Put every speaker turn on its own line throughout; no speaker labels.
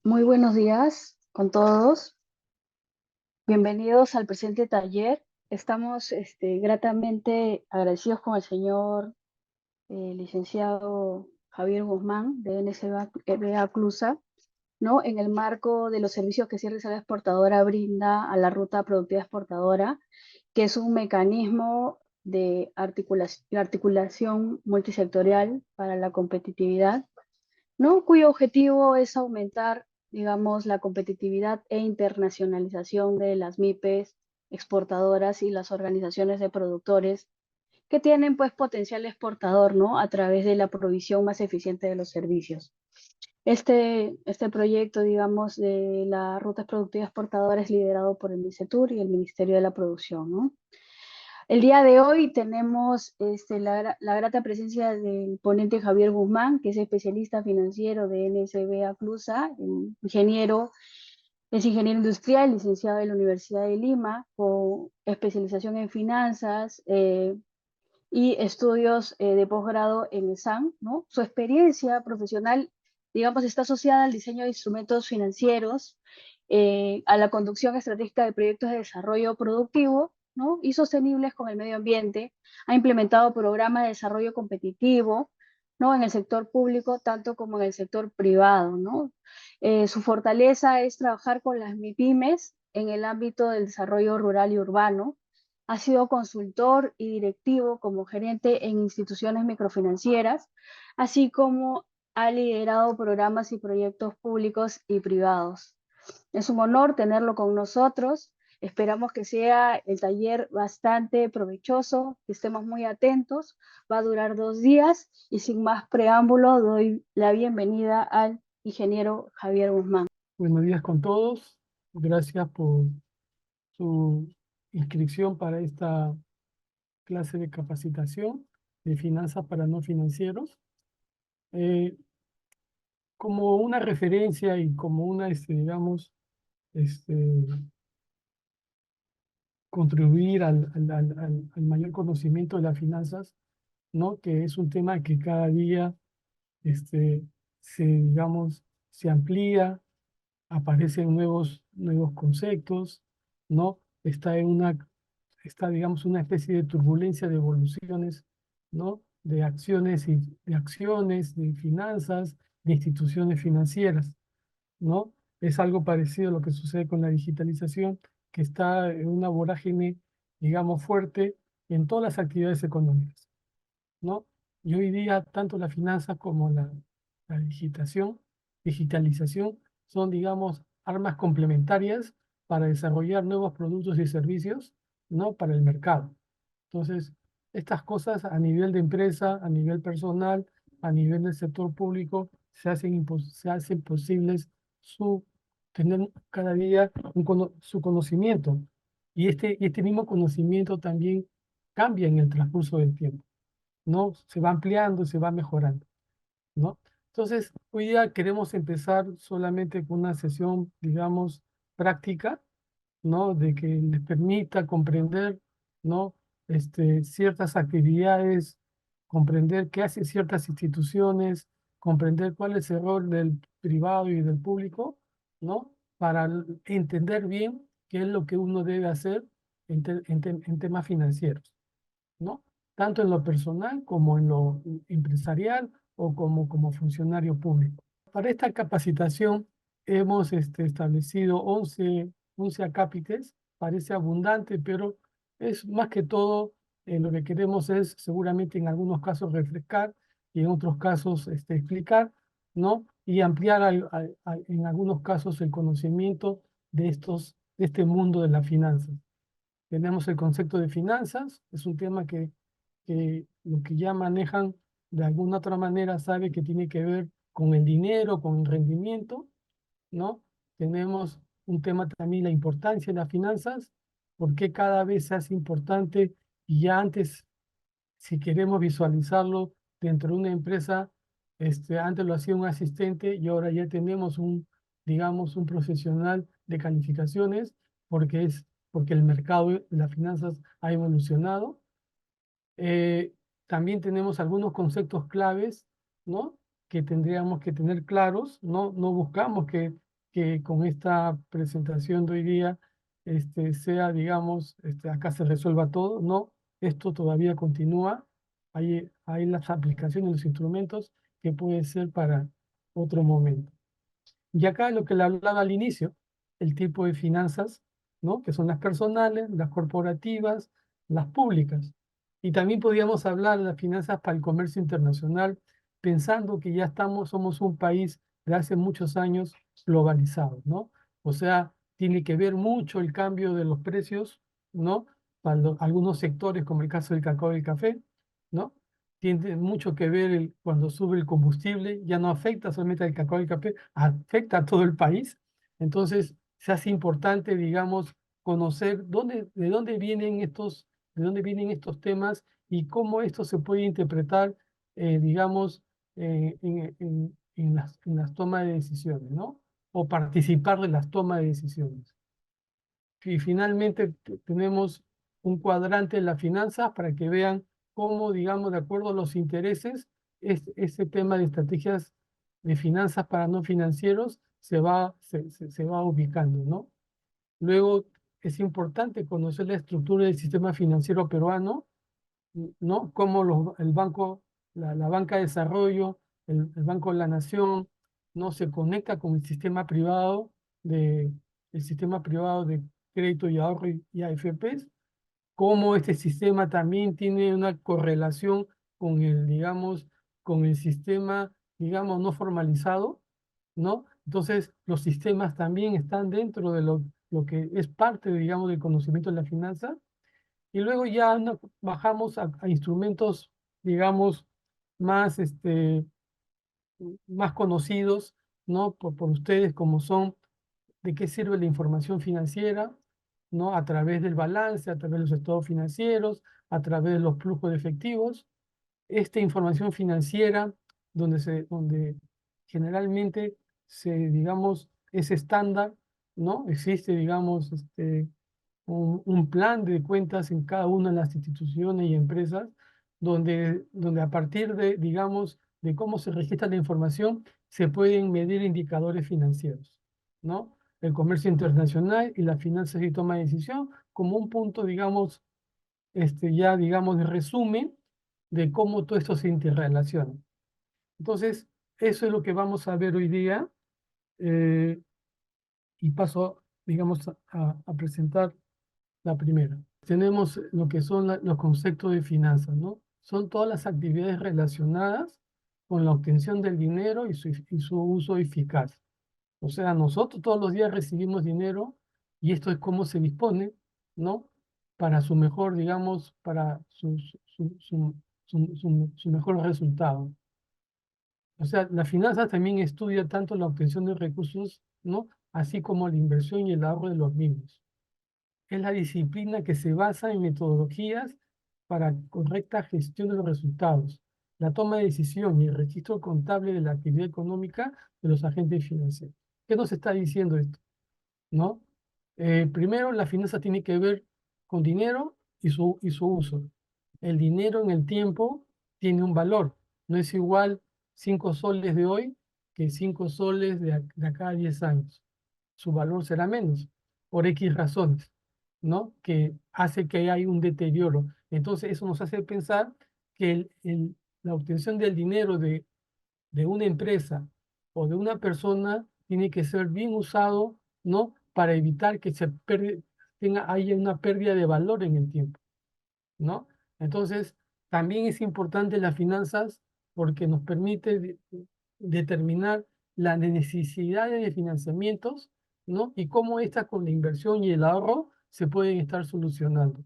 Muy buenos días con todos. Bienvenidos al presente taller. Estamos gratamente agradecidos con el señor licenciado Javier Guzmán de NSBA Clusa, ¿no? En el marco de los servicios que Cierre Sala Exportadora brinda a la Ruta Productiva Exportadora, que es un mecanismo de articulación multisectorial para la competitividad, ¿no? Cuyo objetivo es aumentar, digamos, la competitividad e internacionalización de las MIPES exportadoras y las organizaciones de productores que tienen pues potencial exportador, ¿no? A través de la provisión más eficiente de los servicios. Este proyecto, digamos, de las rutas productivas exportadoras es liderado por el MICETUR y el Ministerio de la Producción, ¿no? El día de hoy tenemos la grata presencia del ponente Javier Guzmán, que es especialista financiero de NSBA Clusa, es ingeniero industrial, licenciado de la Universidad de Lima, con especialización en finanzas y estudios de posgrado en ESAM, ¿no? Su experiencia profesional, digamos, está asociada al diseño de instrumentos financieros, a la conducción estratégica de proyectos de desarrollo productivo, ¿no? Y sostenibles con el medio ambiente. Ha implementado programas de desarrollo competitivo, ¿no? En el sector público, tanto como en el sector privado, ¿no? Su fortaleza es trabajar con las MIPYMES en el ámbito del desarrollo rural y urbano. Ha sido consultor y directivo como gerente en instituciones microfinancieras, así como ha liderado programas y proyectos públicos y privados. Es un honor tenerlo con nosotros. Esperamos que sea el taller bastante provechoso, que estemos muy atentos. Va a durar 2 días y sin más preámbulo doy la bienvenida al ingeniero Javier Guzmán.
Buenos días con todos. Gracias por su inscripción para esta clase de capacitación de finanzas para no financieros. Eh, Como una referencia y como una, digamos, este, contribuir al mayor conocimiento de las finanzas, ¿no? Que es un tema que cada día digamos, se amplía, aparecen nuevos conceptos, ¿no? Está, digamos, una especie de turbulencia de evoluciones, ¿no? De acciones, de finanzas, de instituciones financieras, ¿no? Es algo parecido a lo que sucede con la digitalización, que está en una vorágine, digamos, fuerte en todas las actividades económicas, ¿no? Y hoy día, tanto la finanza como la digitalización son, digamos, armas complementarias para desarrollar nuevos productos y servicios, ¿no? Para el mercado. Entonces, estas cosas a nivel de empresa, a nivel personal, a nivel del sector público, se hacen posibles tener cada día su conocimiento. Y este mismo conocimiento también cambia en el transcurso del tiempo, ¿no? Se va ampliando, se va mejorando, ¿no? Entonces, hoy día queremos empezar solamente con una sesión, digamos, práctica, ¿no? De que les permita comprender, ¿no? Ciertas actividades, comprender qué hacen ciertas instituciones, comprender cuál es el rol del privado y del público, ¿no? Para entender bien qué es lo que uno debe hacer en temas financieros, ¿no? Tanto en lo personal como en lo empresarial o como funcionario público. Para esta capacitación hemos establecido 11 acápites. Parece abundante, pero es más que todo lo que queremos es seguramente en algunos casos refrescar y en otros casos explicar, ¿no? Y ampliar en algunos casos el conocimiento de este mundo de las finanzas. Tenemos el concepto de finanzas, es un tema que los que ya manejan de alguna otra manera sabe que tiene que ver con el dinero, con el rendimiento, ¿no? Tenemos un tema también, la importancia de las finanzas, porque cada vez se hace importante y ya antes, si queremos visualizarlo dentro de una empresa, antes lo hacía un asistente y ahora ya tenemos digamos, un profesional de calificaciones porque el mercado de las finanzas ha evolucionado. Eh, También tenemos algunos conceptos claves, ¿no? Que tendríamos que tener claros, ¿no? No buscamos que que con esta presentación de hoy día sea, digamos, acá se resuelva todo. No, esto todavía continúa. Hay las aplicaciones, los instrumentos que puede ser para otro momento. Y acá lo que le hablaba al inicio, el tipo de finanzas, ¿no? Que son las personales, las corporativas, las públicas. Y también podríamos hablar de las finanzas para el comercio internacional, pensando que ya somos un país de hace muchos años globalizado, ¿no? O sea, tiene que ver mucho el cambio de los precios, ¿no? Para algunos sectores, como el caso del cacao y el café, ¿no? Tiene mucho que ver cuando sube el combustible, ya no afecta solamente al cacao y el café, afecta a todo el país. Entonces, se hace importante, digamos, conocer de dónde vienen estos temas y cómo esto se puede interpretar, digamos, en las tomas de decisiones, ¿no? O participar de las tomas de decisiones. Y finalmente tenemos un cuadrante en las finanzas para que vean cómo, digamos, de acuerdo a los intereses, ese tema de estrategias de finanzas para no financieros se va ubicando, ¿no? Luego es importante conocer la estructura del sistema financiero peruano, ¿no? Cómo el banco, la banca de desarrollo, el Banco de la Nación, ¿no? Se conecta con el sistema privado de crédito y ahorro y AFPs, cómo este sistema también tiene una correlación con digamos, con el sistema, digamos, no formalizado, ¿no? Entonces, los sistemas también están dentro de lo que es parte, digamos, del conocimiento de la finanza. Y luego ya bajamos a instrumentos, digamos, más, más conocidos, ¿no? Por ustedes, como son de qué sirve la información financiera, ¿no? A través del balance, a través de los estados financieros, a través de los flujos de efectivos. Esta información financiera, donde generalmente digamos, es estándar, ¿no? Existe, digamos, un plan de cuentas en cada una de las instituciones y empresas, donde a partir de, digamos, de cómo se registra la información, se pueden medir indicadores financieros, ¿no? El comercio internacional y las finanzas y toma de decisión como un punto, digamos, ya, digamos, de resumen de cómo todo esto se interrelaciona. Entonces, eso es lo que vamos a ver hoy día, y paso, digamos, a presentar la primera. Tenemos lo que son los conceptos de finanzas, ¿no? Son todas las actividades relacionadas con la obtención del dinero y su uso eficaz. O sea, nosotros todos los días recibimos dinero y esto es cómo se dispone, ¿no? Para su mejor, digamos, para su mejor resultado. O sea, la finanza también estudia tanto la obtención de recursos, ¿no? Así como la inversión y el ahorro de los mismos. Es la disciplina que se basa en metodologías para correcta gestión de los resultados, la toma de decisión y el registro contable de la actividad económica de los agentes financieros. ¿Qué nos está diciendo esto? ¿No? Primero, la finanza tiene que ver con dinero y su uso. El dinero en el tiempo tiene un valor. No es igual 5 soles de hoy que 5 soles de acá a 10 años. Su valor será menos, por X razones, ¿no? Que hace que haya un deterioro. Entonces, eso nos hace pensar que la obtención del dinero de una empresa o de una persona tiene que ser bien usado, ¿no? Para evitar que haya una pérdida de valor en el tiempo, ¿no? Entonces, también es importante las finanzas porque nos permite determinar las necesidades de financiamientos, ¿no? Y cómo estas con la inversión y el ahorro se pueden estar solucionando,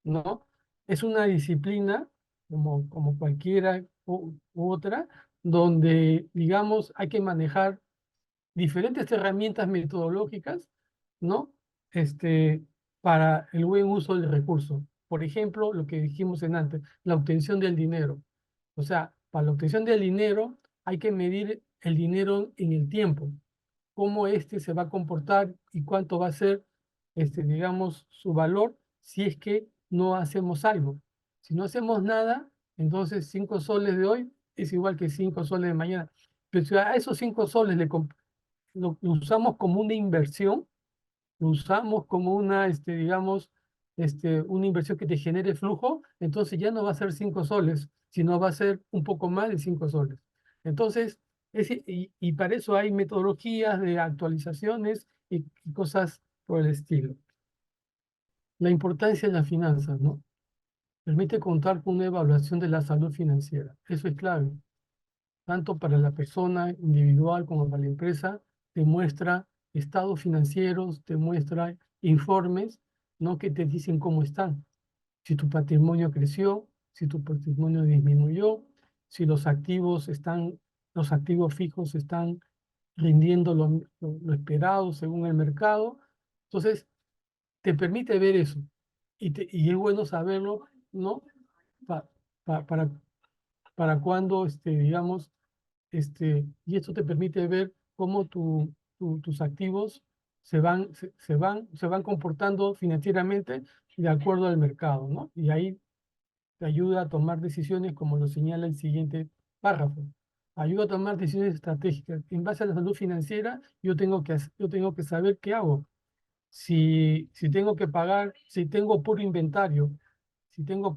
¿no? Es una disciplina como cualquiera u otra, donde, digamos, hay que manejar diferentes herramientas metodológicas, ¿no? Para el buen uso del recurso. Por ejemplo, lo que dijimos en antes, la obtención del dinero. O sea, para la obtención del dinero hay que medir el dinero en el tiempo, cómo se va a comportar y cuánto va a ser, digamos, su valor si es que no hacemos algo. Si no hacemos nada, entonces 5 soles de hoy es igual que 5 soles de mañana. Pero si a esos 5 soles lo usamos como una inversión, lo usamos como una, digamos, una inversión que te genere flujo, entonces ya no va a ser 5 soles, sino va a ser un poco más de 5 soles. Entonces, y para eso hay metodologías de actualizaciones y cosas por el estilo. La importancia de las finanzas, ¿no? Permite contar con una evaluación de la salud financiera. Eso es clave, tanto para la persona individual como para la empresa. Te muestra estados financieros, te muestra informes, ¿no? Que te dicen cómo están. Si tu patrimonio creció, si tu patrimonio disminuyó, si los activos fijos están rindiendo lo esperado según el mercado. Entonces, te permite ver eso. Y es bueno saberlo, ¿no? Pa- para, para cuando, digamos, y esto te permite ver cómo tus activos se van comportando financieramente de acuerdo al mercado, ¿no? Y ahí te ayuda a tomar decisiones como lo señala el siguiente párrafo. Ayuda a tomar decisiones estratégicas. En base a la salud financiera, yo tengo que saber qué hago. Si tengo que pagar, si tengo puro inventario y tengo,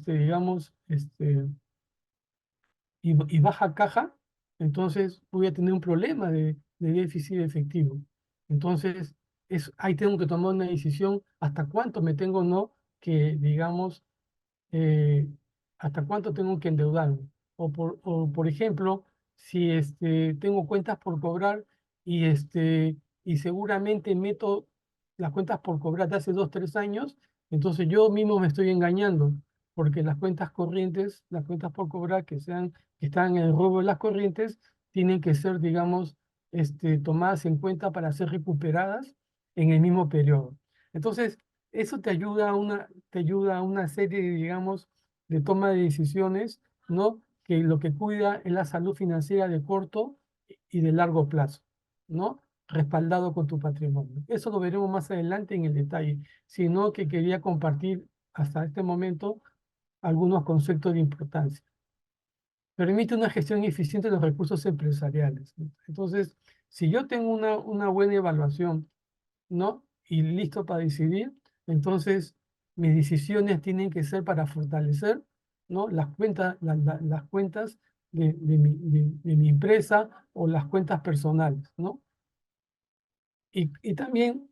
digamos, y baja caja, entonces voy a tener un problema de déficit efectivo. Entonces, ahí tengo que tomar una decisión hasta cuánto me tengo no que, digamos, eh, hasta cuánto tengo que endeudarme. Por ejemplo, si tengo cuentas por cobrar y, y seguramente meto las cuentas por cobrar de hace 2, 3 años, entonces yo mismo me estoy engañando, porque las cuentas corrientes, las cuentas por cobrar que están en el robo de las corrientes, tienen que ser, digamos, tomadas en cuenta para ser recuperadas en el mismo periodo. Entonces, eso te ayuda a una serie, digamos, de toma de decisiones, ¿no? Que lo que cuida es la salud financiera de corto y de largo plazo, ¿no? Respaldado con tu patrimonio. Eso lo veremos más adelante en el detalle, sino que quería compartir hasta este momento algunos conceptos de importancia. Permite una gestión eficiente de los recursos empresariales. Entonces, si yo tengo una buena evaluación, ¿no? Y listo para decidir, entonces mis decisiones tienen que ser para fortalecer, ¿no? Las cuentas de mi empresa o las cuentas personales, ¿no? Y también,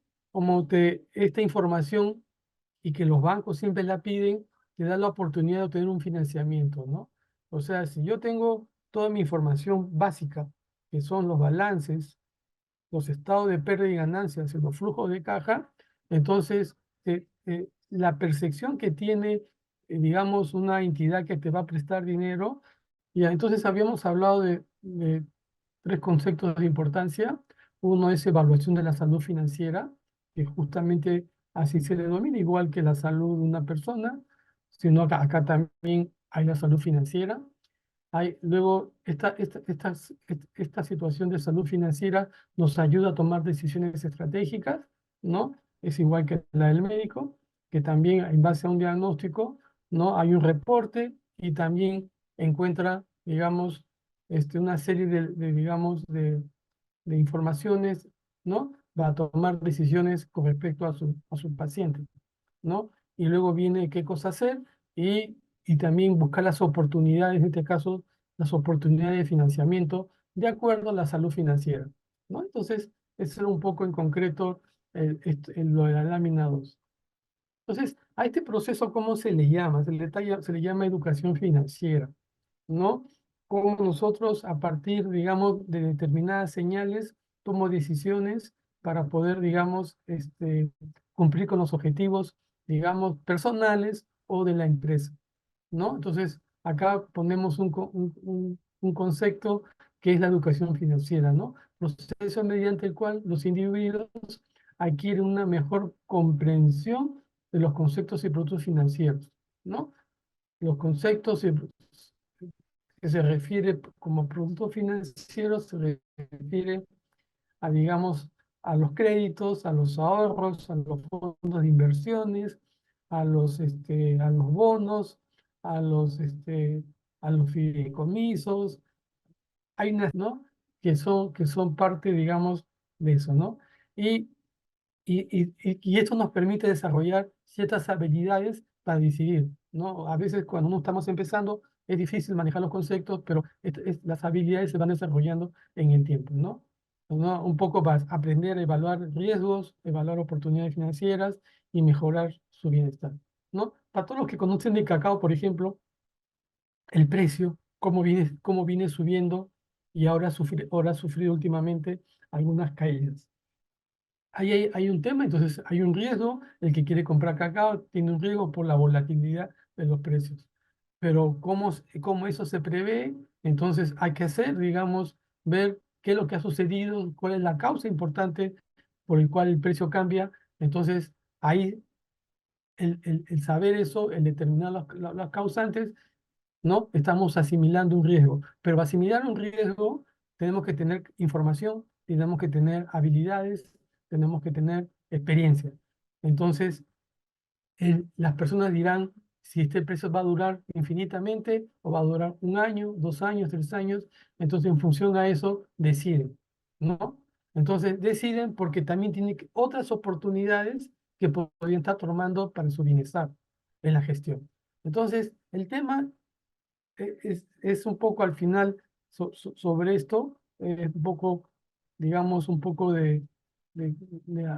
esta información y que los bancos siempre la piden, te da la oportunidad de obtener un financiamiento, ¿no? O sea, si yo tengo toda mi información básica, que son los balances, los estados de pérdida y ganancias y los flujos de caja, entonces la percepción que tiene, digamos, una entidad que te va a prestar dinero, y entonces habíamos hablado de 3 conceptos de importancia. Uno es evaluación de la salud financiera, que justamente así se le denomina, igual que la salud de una persona, sino acá también hay la salud financiera. Luego, esta situación de salud financiera nos ayuda a tomar decisiones estratégicas, ¿no? Es igual que la del médico, que también en base a un diagnóstico, ¿no? Hay un reporte y también encuentra, digamos, una serie digamos, de informaciones, ¿no? Para tomar decisiones con respecto a su paciente, ¿no? Y luego viene qué cosa hacer y también buscar las oportunidades, en este caso, las oportunidades de financiamiento de acuerdo a la salud financiera, ¿no? Entonces, eso es un poco en concreto lo de la lámina 2. Entonces, a este proceso, ¿cómo se le llama? Se le llama educación financiera, ¿no? Cómo nosotros, a partir, digamos, de determinadas señales, tomo decisiones para poder, digamos, cumplir con los objetivos, digamos, personales o de la empresa, ¿no? Entonces, acá ponemos un concepto que es la educación financiera, ¿no? Proceso mediante el cual los individuos adquieren una mejor comprensión de los conceptos y productos financieros, ¿no? Los conceptos que se refiere como productos financieros se refiere a, digamos, a los créditos, a los ahorros, a los fondos de inversiones, a los bonos, a los, a los fideicomisos. Hay una, ¿no? que son parte, digamos, de eso, ¿no? Y, y esto nos permite desarrollar ciertas habilidades para decidir, ¿no? A veces cuando uno estamos empezando es difícil manejar los conceptos, pero las habilidades se van desarrollando en el tiempo, ¿no? ¿No? Un poco para aprender a evaluar riesgos, evaluar oportunidades financieras y mejorar su bienestar, ¿no? Para todos los que conocen de cacao, por ejemplo, el precio, cómo viene subiendo y ahora ha sufrido últimamente algunas caídas. Ahí hay un tema, entonces hay un riesgo, el que quiere comprar cacao tiene un riesgo por la volatilidad de los precios. Pero cómo eso se prevé, entonces hay que hacer, digamos, ver qué es lo que ha sucedido, cuál es la causa importante por el cual el precio cambia. Entonces, ahí el saber eso, el determinar los causantes, ¿no? Estamos asimilando un riesgo, pero para asimilar un riesgo tenemos que tener información, tenemos que tener habilidades, tenemos que tener experiencia. Entonces, las personas dirán si este precio va a durar infinitamente o va a durar 1 año, 2 años, 3 años. Entonces, en función a eso, deciden, ¿no? Entonces, deciden porque también tienen otras oportunidades que podrían estar tomando para su bienestar en la gestión. Entonces, el tema es un poco al final sobre esto, un poco, digamos, un poco de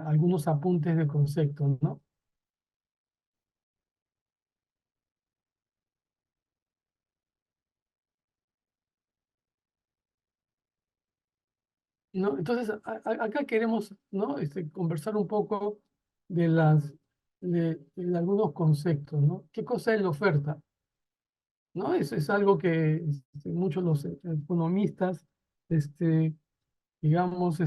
algunos apuntes de concepto, ¿no? ¿No? Entonces, acá queremos, ¿no? Conversar un poco de de algunos conceptos, ¿no? ¿Qué cosa es la oferta? ¿No? Es algo que muchos los economistas, este, digamos,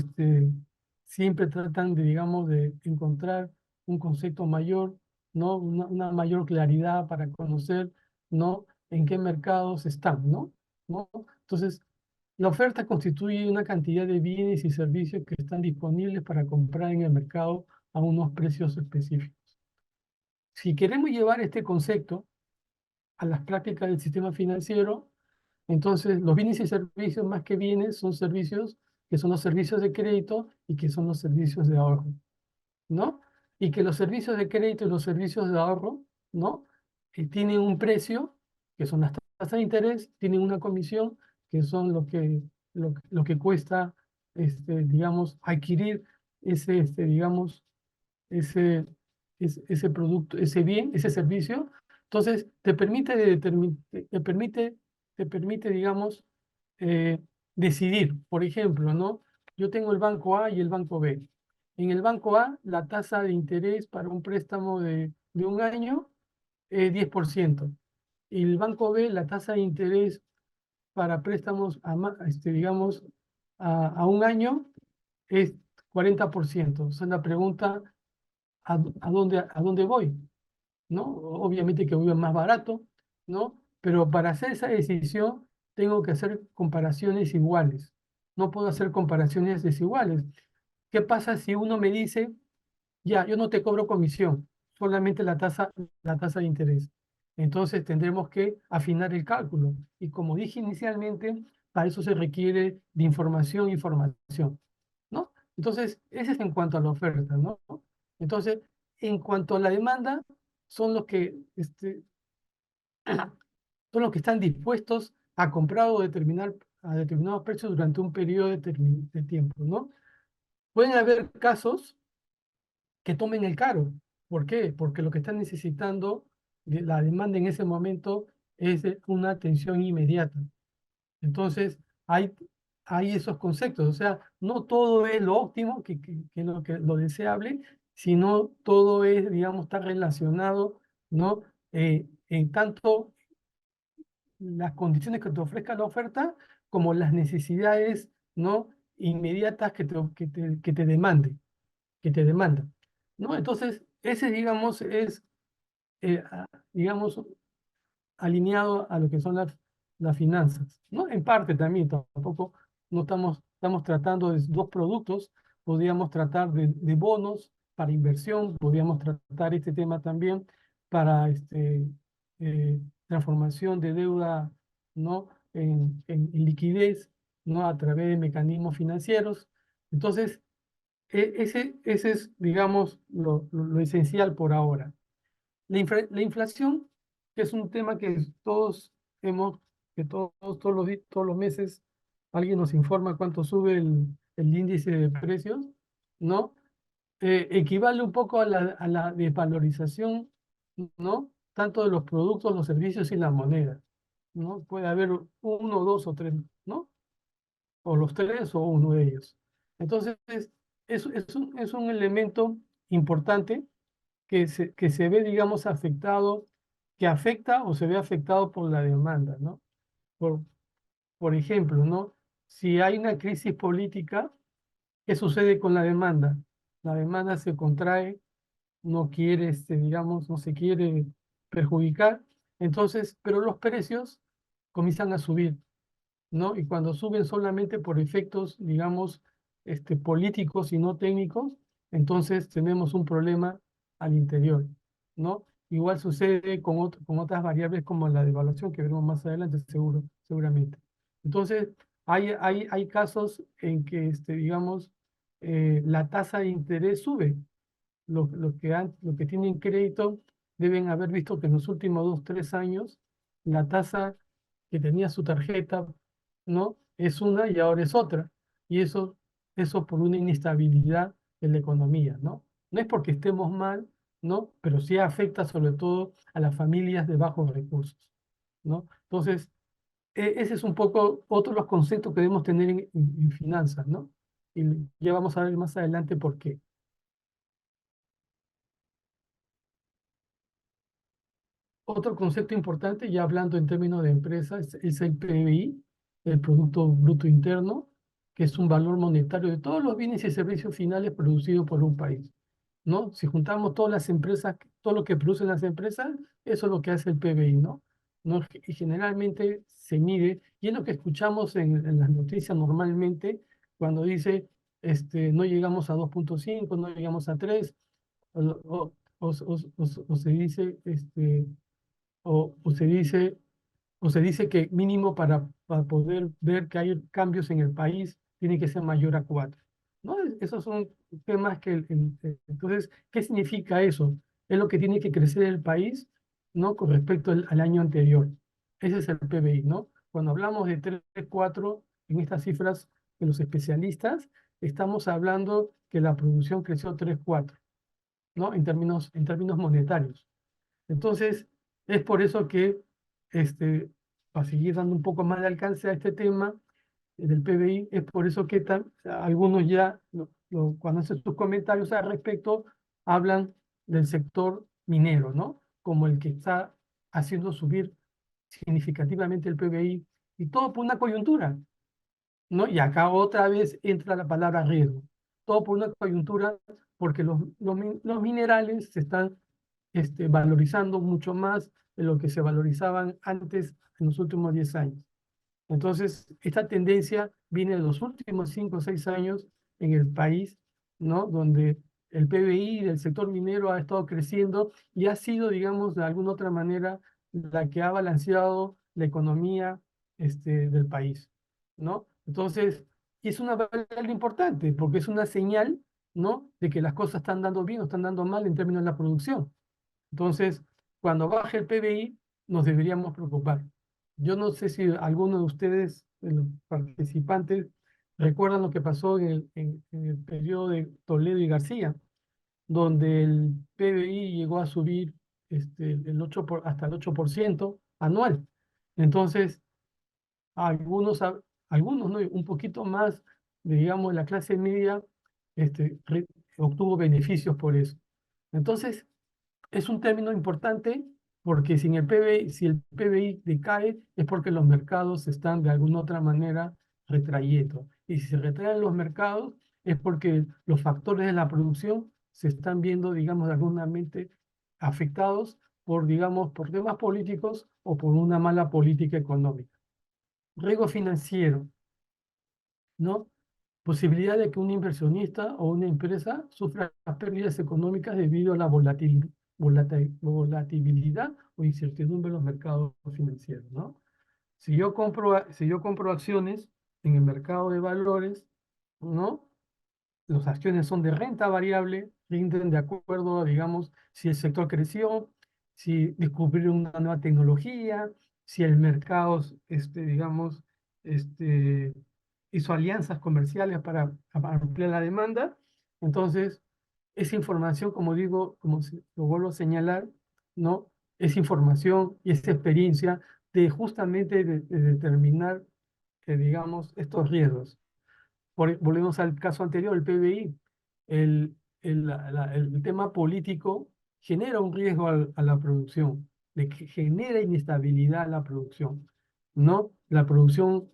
siempre tratan de, digamos, de encontrar un concepto mayor, ¿no? Una mayor claridad para conocer, ¿no? En qué mercados están, ¿no? ¿No? Entonces, la oferta constituye una cantidad de bienes y servicios que están disponibles para comprar en el mercado a unos precios específicos. Si queremos llevar este concepto a las prácticas del sistema financiero, entonces los bienes y servicios más que bienes son servicios que son los servicios de crédito y que son los servicios de ahorro, ¿no? Y que los servicios de crédito y los servicios de ahorro, ¿no? Tienen un precio, que son las tasas de interés, tienen una comisión, que son lo que cuesta, digamos, adquirir digamos, ese, ese producto, ese bien, ese servicio. Entonces, te permite, digamos, eh, decidir. Por ejemplo, ¿no? Yo tengo el banco A y el banco B. En el banco A, la tasa de interés para un préstamo de 1 año es 10%. Y el banco B, la tasa de interés para préstamos digamos, a 1 año es 40%. O sea, la pregunta, a dónde voy? ¿No? Obviamente que voy más barato, ¿no? Pero para hacer esa decisión tengo que hacer comparaciones iguales. No puedo hacer comparaciones desiguales. ¿Qué pasa si uno me dice, ya, yo no te cobro comisión, solamente la tasa de interés? Entonces tendremos que afinar el cálculo. Y como dije inicialmente, para eso se requiere de información, ¿no? Entonces, ese es en cuanto a la oferta, ¿no? Entonces, en cuanto a la demanda, son los que, son los que están dispuestos a comprar o a determinados precios durante un periodo de tiempo, ¿no? Pueden haber casos que tomen el caro. ¿Por qué? Porque lo que están necesitando, la demanda en ese momento, es una atención inmediata. Entonces, hay esos conceptos. O sea, no todo es lo óptimo, lo deseable, sino todo es, digamos, está relacionado, ¿no? En tanto las condiciones que te ofrezca la oferta como las necesidades, ¿no? Inmediatas que te demande, que te demandan, ¿no? Entonces, ese, digamos, es, digamos, alineado a lo que son las finanzas, ¿no? En parte también, tampoco no estamos tratando de dos productos, podríamos tratar de bonos para inversión, podríamos tratar este tema también para transformación de deuda, ¿no? En liquidez, ¿no? A través de mecanismos financieros. Entonces, ese es, digamos, lo esencial por ahora. La inflación, que es un tema que todos hemos, que todos los meses alguien nos informa cuánto sube el índice de precios, ¿no? Equivale un poco a la desvalorización, ¿no? Tanto de los productos, los servicios y la moneda, ¿no? Puede haber uno, dos o tres, ¿no? O los tres o uno de ellos. Entonces, es un elemento importante que se ve, digamos, afectado, que afecta o se ve afectado por la demanda, ¿no? Por, por ejemplo, ¿no? Si hay una crisis política, ¿qué sucede con la demanda? La demanda se contrae, no quiere, digamos, no se quiere perjudicar, entonces, pero los precios comienzan a subir, ¿no? Y cuando suben solamente por efectos, digamos, políticos y no técnicos, entonces tenemos un problema al interior, ¿no? Igual sucede con otras variables como la devaluación que veremos más adelante, seguramente. Entonces, hay casos en que, digamos, la tasa de interés sube. Lo que tienen crédito deben haber visto que en los últimos 2, 3 años la tasa que tenía su tarjeta, ¿no? Es una y ahora es otra. Y eso por una inestabilidad en la economía, ¿no? No es porque estemos mal, ¿no? Pero sí afecta sobre todo a las familias de bajos recursos, ¿no? Entonces, ese es un poco otro de los conceptos que debemos tener en finanzas, ¿no? Y ya vamos a ver más adelante por qué. Otro concepto importante, ya hablando en términos de empresas, es el PBI, el Producto Bruto Interno, que es un valor monetario de todos los bienes y servicios finales producidos por un país, ¿no? Si juntamos todas las empresas, todo lo que producen las empresas, eso es lo que hace el PBI, ¿no? ¿No? Y generalmente se mide, y es lo que escuchamos en las noticias normalmente, cuando dice, no llegamos a 2,5, no llegamos a 3, o, o se dice, o se dice, o se dice que mínimo para poder ver que hay cambios en el país tiene que ser mayor a 4. ¿No? Esos son temas que, entonces, ¿qué significa eso? Es lo que tiene que crecer el país, ¿no? Con respecto al año anterior. Ese es el PBI, ¿no? Cuando hablamos de 3 4 en estas cifras de los especialistas, estamos hablando que la producción creció 3 4, ¿no? En términos monetarios. Entonces, es por eso que, para seguir dando un poco más de alcance a este tema del PBI, es por eso que algunos ya, cuando hacen sus comentarios al respecto, hablan del sector minero, ¿no? Como el que está haciendo subir significativamente el PBI, y todo por una coyuntura, ¿no? Y acá otra vez entra la palabra riesgo. Todo por una coyuntura, porque los minerales se están valorizando mucho más de lo que se valorizaban antes en los últimos 10 años. Entonces, esta tendencia viene de los últimos 5 o 6 años en el país, ¿no? Donde el PBI del sector minero ha estado creciendo y ha sido, digamos, de alguna otra manera, la que ha balanceado la economía del país, ¿no? Entonces, es una variable importante porque es una señal, ¿no? De que las cosas están dando bien o están dando mal en términos de la producción. Entonces, cuando baje el PBI, nos deberíamos preocupar. Yo no sé si alguno de ustedes, de los participantes, recuerdan lo que pasó en el periodo de Toledo y García, donde el PBI llegó a subir hasta el 8% anual. Entonces, algunos, algunos, ¿no? Un poquito más, digamos, la clase media, obtuvo beneficios por eso. Entonces, es un término importante porque si el PBI decae es porque los mercados se están de alguna otra manera retrayendo. Y si se retraen los mercados es porque los factores de la producción se están viendo, digamos, de alguna mente afectados por, digamos, por temas políticos o por una mala política económica. Riesgo financiero, ¿no? Posibilidad de que un inversionista o una empresa sufra pérdidas económicas debido a la volatilidad o incertidumbre en los mercados financieros, ¿no? Si yo compro acciones en el mercado de valores, ¿no? Las acciones son de renta variable, rinden de acuerdo, digamos, si el sector creció, si descubrieron una nueva tecnología, si el mercado, digamos, este, hizo alianzas comerciales para ampliar la demanda. Entonces, esa información, como digo, lo vuelvo a señalar, ¿no? Es información y es experiencia de justamente de determinar, digamos, estos riesgos. Volvemos al caso anterior, el PBI. El tema político genera un riesgo a la producción, de que genera inestabilidad a la producción, ¿no? La producción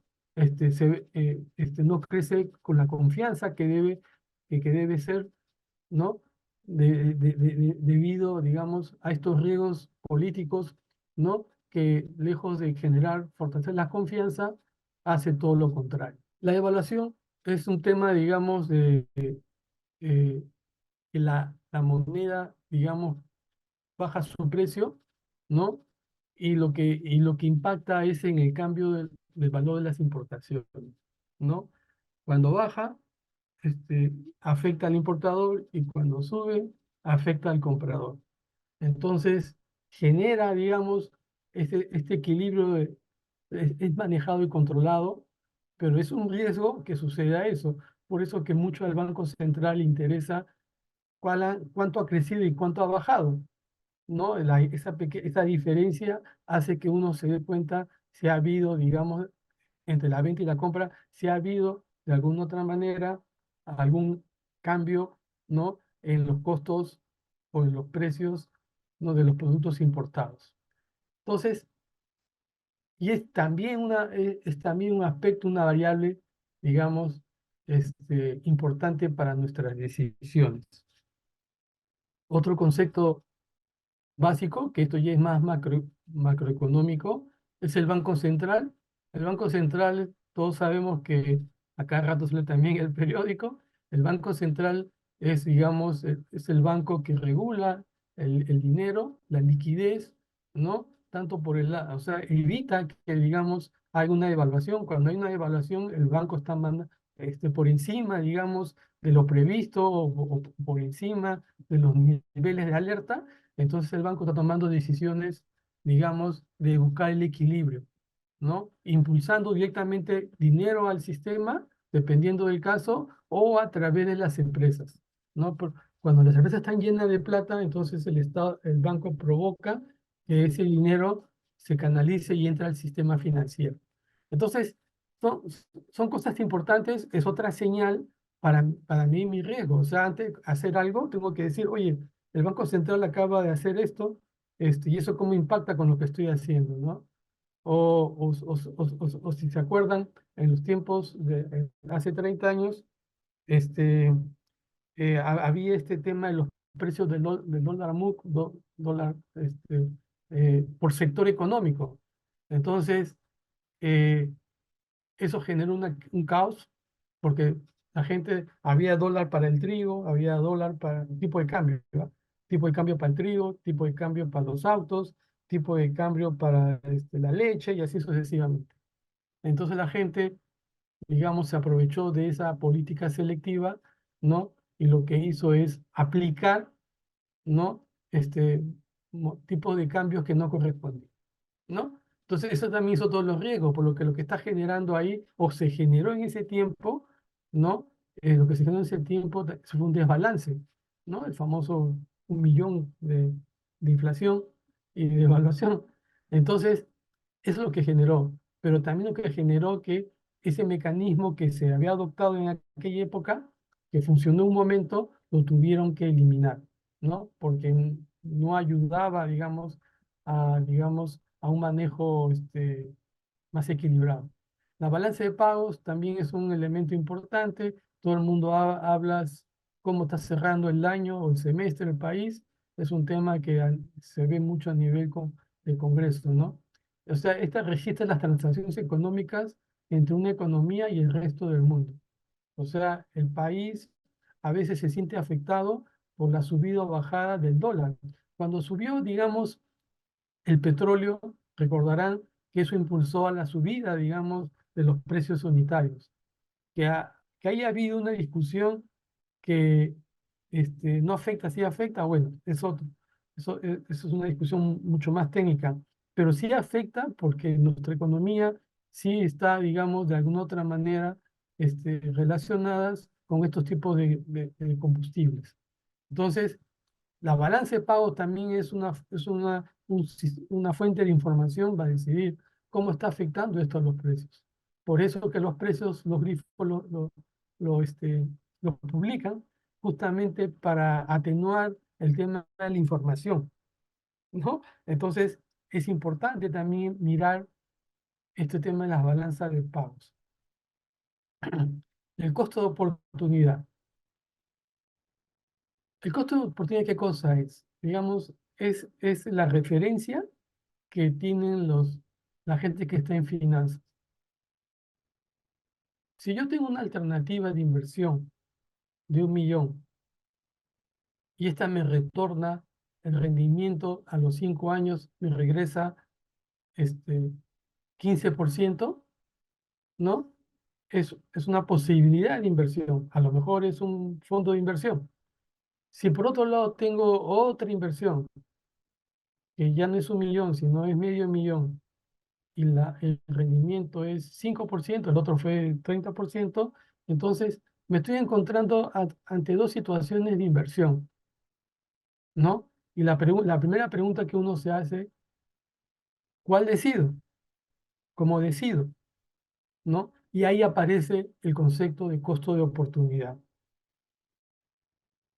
no crece con la confianza que debe ser, ¿no? Debido, digamos, a estos riesgos políticos, ¿no? Que lejos de generar, fortalecer la confianza, hace todo lo contrario. La evaluación es un tema, digamos, eh, que la moneda, digamos, baja su precio, ¿no? Y lo que impacta es en el cambio del valor de las importaciones, ¿no? Cuando baja, afecta al importador y cuando sube, afecta al comprador. Entonces, genera, digamos, este equilibrio es manejado y controlado, pero es un riesgo que suceda eso. Por eso que mucho al Banco Central le interesa cuánto ha crecido y cuánto ha bajado, ¿no? Esa diferencia hace que uno se dé cuenta si ha habido, digamos, entre la venta y la compra, si ha habido de alguna otra manera algún cambio, ¿no? En los costos o en los precios, ¿no? De los productos importados. Entonces, y es también un aspecto, una variable, digamos, importante para nuestras decisiones. Otro concepto básico, que esto ya es más macroeconómico, es el Banco Central. El Banco Central, todos sabemos que a cada rato sale también el periódico, el Banco Central es, digamos, es el banco que regula el dinero, la liquidez, ¿no? Tanto por el lado, o sea, evita que, digamos, haya una devaluación. Cuando hay una devaluación, el banco está por encima, digamos, de lo previsto o por encima de los niveles de alerta. Entonces el banco está tomando decisiones, digamos, de buscar el equilibrio, ¿no? Impulsando directamente dinero al sistema, dependiendo del caso, o a través de las empresas, ¿no? Cuando las empresas están llenas de plata, entonces el banco provoca que ese dinero se canalice y entre al sistema financiero. Entonces, son, son cosas importantes, es otra señal para mí mi riesgo. O sea, antes de hacer algo, tengo que decir, oye, el Banco Central acaba de hacer esto, y eso cómo impacta con lo que estoy haciendo, ¿no? O si se acuerdan, en los tiempos de hace 30 años, este, había este tema de los precios del dólar MUC, dólar, por sector económico. Entonces, eh, eso generó un caos porque la gente, había dólar para el trigo, había dólar para el tipo de cambio, ¿verdad? Tipo de cambio para el trigo, tipo de cambio para los autos, tipo de cambio para la leche y así sucesivamente. Entonces la gente, digamos, se aprovechó de esa política selectiva, ¿no? Y lo que hizo es aplicar, ¿no? Tipo de cambios que no correspondían, ¿no? Entonces, eso también hizo todos los riesgos, por lo que está generando ahí, o se generó en ese tiempo, ¿no? Lo que se generó en ese tiempo fue un desbalance, ¿no? El famoso 1 millón de inflación y de devaluación. Entonces, eso es lo que generó, pero también lo que generó que ese mecanismo que se había adoptado en aquella época, que funcionó un momento, lo tuvieron que eliminar, ¿no? Porque no ayudaba, digamos, a un manejo más equilibrado. La balanza de pagos también es un elemento importante. Todo el mundo habla cómo está cerrando el año o el semestre el país. Es un tema que se ve mucho a nivel del Congreso, ¿no? O sea, esta registra las transacciones económicas entre una economía y el resto del mundo. O sea, el país a veces se siente afectado por la subida o bajada del dólar. Cuando subió, digamos, el petróleo, recordarán que eso impulsó a la subida, digamos, de los precios unitarios. Que haya habido una discusión que no afecta, sí afecta, bueno, es otro. Eso es una discusión mucho más técnica, pero sí afecta porque nuestra economía sí está, digamos, de alguna otra manera relacionadas con estos tipos de combustibles. Entonces, la balanza de pagos también una fuente de información para decidir cómo está afectando esto a los precios. Por eso que los precios, los grifos lo publican justamente para atenuar el tema de la información, ¿no? Entonces, es importante también mirar este tema de las balanzas de pagos. El costo de oportunidad. ¿El costo de oportunidad qué cosa es? Digamos, es la referencia que tienen la gente que está en finanzas. Si yo tengo una alternativa de inversión de 1 millón y esta me retorna el rendimiento a los 5 años, me regresa 15%, ¿no? Es una posibilidad de inversión. A lo mejor es un fondo de inversión. Si por otro lado tengo otra inversión, que ya no es 1 millón, sino es medio millón, y el rendimiento es 5%, el otro fue 30%, entonces me estoy encontrando ante dos situaciones de inversión, ¿no? Y la primera pregunta que uno se hace, ¿cuál decido? ¿Cómo decido? ¿No? Y ahí aparece el concepto de costo de oportunidad,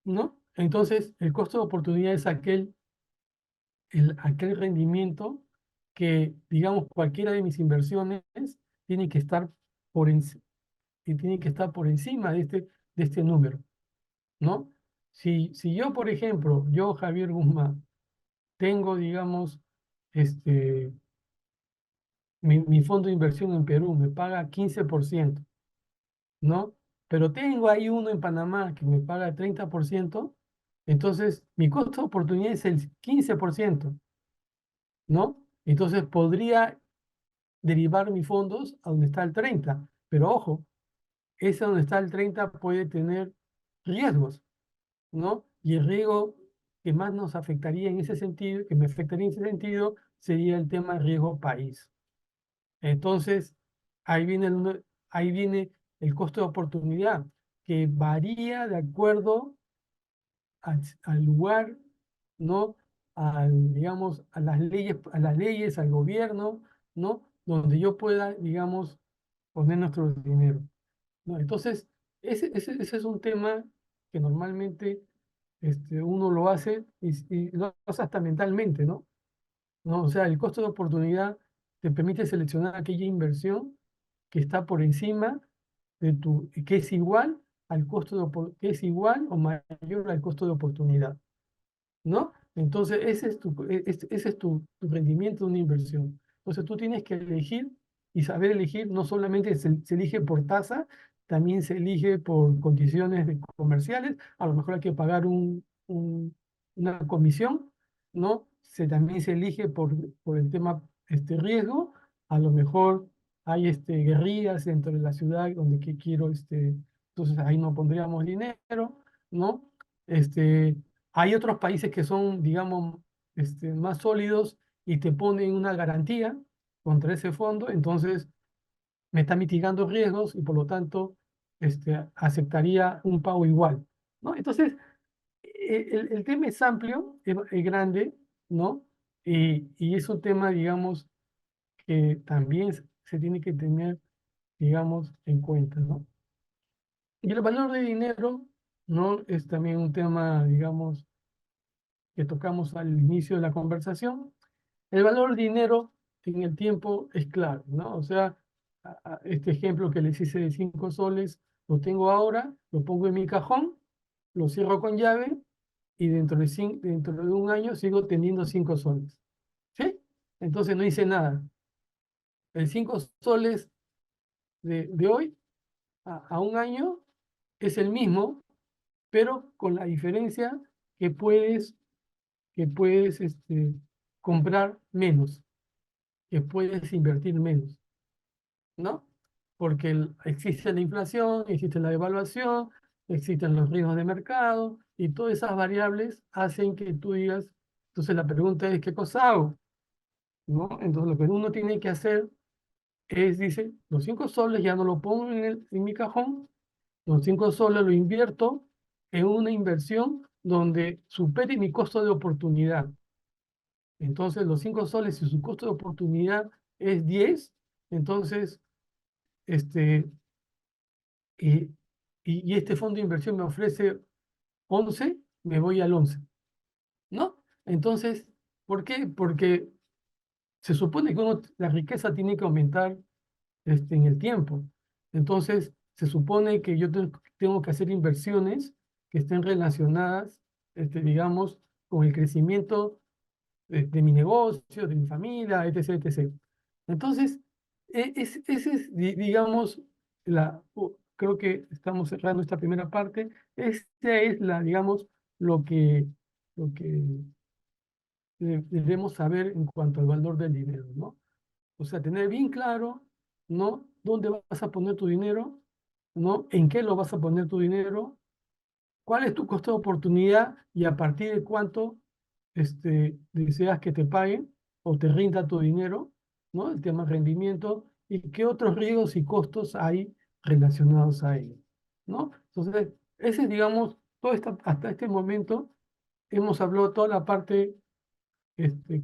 ¿no? Entonces, el costo de oportunidad es aquel rendimiento que, digamos, cualquiera de mis inversiones tiene que estar por, tiene que estar por encima de este número, ¿no? Si yo, por ejemplo, yo, Javier Guzmán, tengo, digamos, este, mi fondo de inversión en Perú me paga 15%, ¿no? Pero tengo ahí uno en Panamá que me paga 30%, entonces mi costo de oportunidad es el 15%, ¿no? Entonces podría derivar mis fondos a donde está el 30%, pero ojo, ese donde está el 30% puede tener riesgos, ¿no? Y el riesgo que más nos afectaría en ese sentido, que me afectaría en ese sentido, sería el tema de riesgo país. Entonces, ahí viene el costo de oportunidad, que varía de acuerdo al lugar, ¿no? Digamos, a las leyes, al gobierno, ¿no? Donde yo pueda, digamos, poner nuestro dinero, ¿no? Entonces, ese es un tema que normalmente uno lo hace y lo hace hasta mentalmente, ¿no? ¿No? O sea, el costo de oportunidad te permite seleccionar aquella inversión que está por encima que es igual que es igual o mayor al costo de oportunidad, ¿no? Entonces, ese es tu rendimiento de una inversión. Entonces, tú tienes que elegir y saber elegir, no solamente se elige por tasa, también se elige por condiciones comerciales, a lo mejor hay que pagar una comisión, ¿no? También se elige por el tema riesgo, a lo mejor hay guerrillas dentro de la ciudad donde quiero, entonces ahí no pondríamos dinero, ¿no? Este, Hay otros países que son, digamos, más sólidos y te ponen una garantía contra ese fondo, entonces me está mitigando riesgos y por lo tanto aceptaría un pago igual, ¿no? Entonces, el tema es amplio, es grande, ¿no? Y es un tema, digamos, que también se tiene que tener, digamos, en cuenta, ¿no? Y el valor de dinero, ¿no? Es también un tema, digamos, que tocamos al inicio de la conversación. El valor del dinero en el tiempo es claro, ¿no? O sea, este ejemplo que les hice de 5 soles, lo tengo ahora, lo pongo en mi cajón, lo cierro con llave y dentro de un año sigo teniendo 5 soles. ¿Sí? Entonces no hice nada. El 5 soles de hoy a un año es el mismo, pero con la diferencia que puedes comprar menos, que puedes invertir menos, ¿no? porque existe la inflación, existe la devaluación, existen los riesgos de mercado y todas esas variables hacen que tú digas, entonces la pregunta es, ¿qué cosa hago? ¿No? Entonces lo que uno tiene que hacer es, dice, los 5 soles ya no lo pongo en mi cajón, los 5 soles lo invierto en una inversión donde supere mi costo de oportunidad. Entonces los 5 soles, si su costo de oportunidad es 10, entonces este, y, y este fondo de inversión me ofrece 11, me voy al 11, ¿no? Entonces, ¿por qué? Porque se supone que la riqueza tiene que aumentar en el tiempo. Entonces, se supone que yo tengo que hacer inversiones que estén relacionadas, digamos, con el crecimiento de mi negocio, de mi familia, etc., etc. Entonces, ese es, digamos, creo que estamos cerrando esta primera parte. Esta es digamos, lo que debemos saber en cuanto al valor del dinero, ¿no? O sea, tener bien claro, ¿no? ¿Dónde vas a poner tu dinero? ¿No? ¿En qué lo vas a poner tu dinero? ¿Cuál es tu costo de oportunidad y a partir de cuánto deseas que te paguen o te rinda tu dinero? ¿No? El tema rendimiento y qué otros riesgos y costos hay relacionados a ello, ¿no? Entonces, ese es, digamos, hasta este momento hemos hablado toda la parte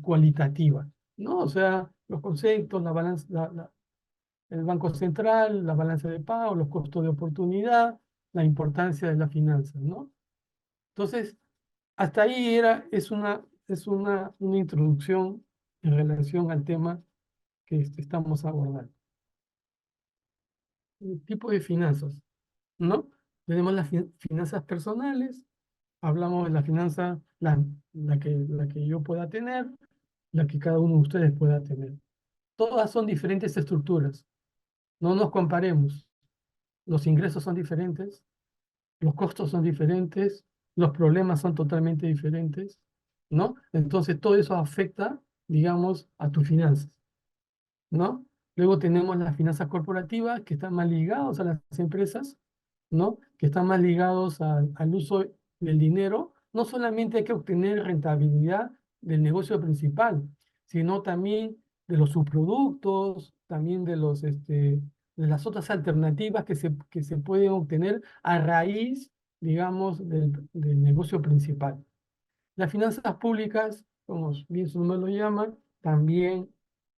cualitativa, ¿no? O sea, los conceptos, la balanza, el Banco Central, la balanza de pago, los costos de oportunidad, la importancia de las finanzas, ¿no? Entonces, hasta ahí es una introducción en relación al tema que estamos abordando. El tipo de finanzas, ¿no? Tenemos las finanzas personales, hablamos de la finanza, la que yo pueda tener, la que cada uno de ustedes pueda tener. Todas son diferentes estructuras. No nos comparemos. Los ingresos son diferentes, los costos son diferentes, los problemas son totalmente diferentes, ¿no? Entonces todo eso afecta, digamos, a tus finanzas, ¿no? Luego tenemos las finanzas corporativas que están más ligados a las empresas, ¿no? Que están más ligados al uso del dinero. No solamente hay que obtener rentabilidad del negocio principal, sino también de los subproductos, también de las otras alternativas que se pueden obtener a raíz, digamos, del negocio principal. Las finanzas públicas, como bien su nombre lo llama, también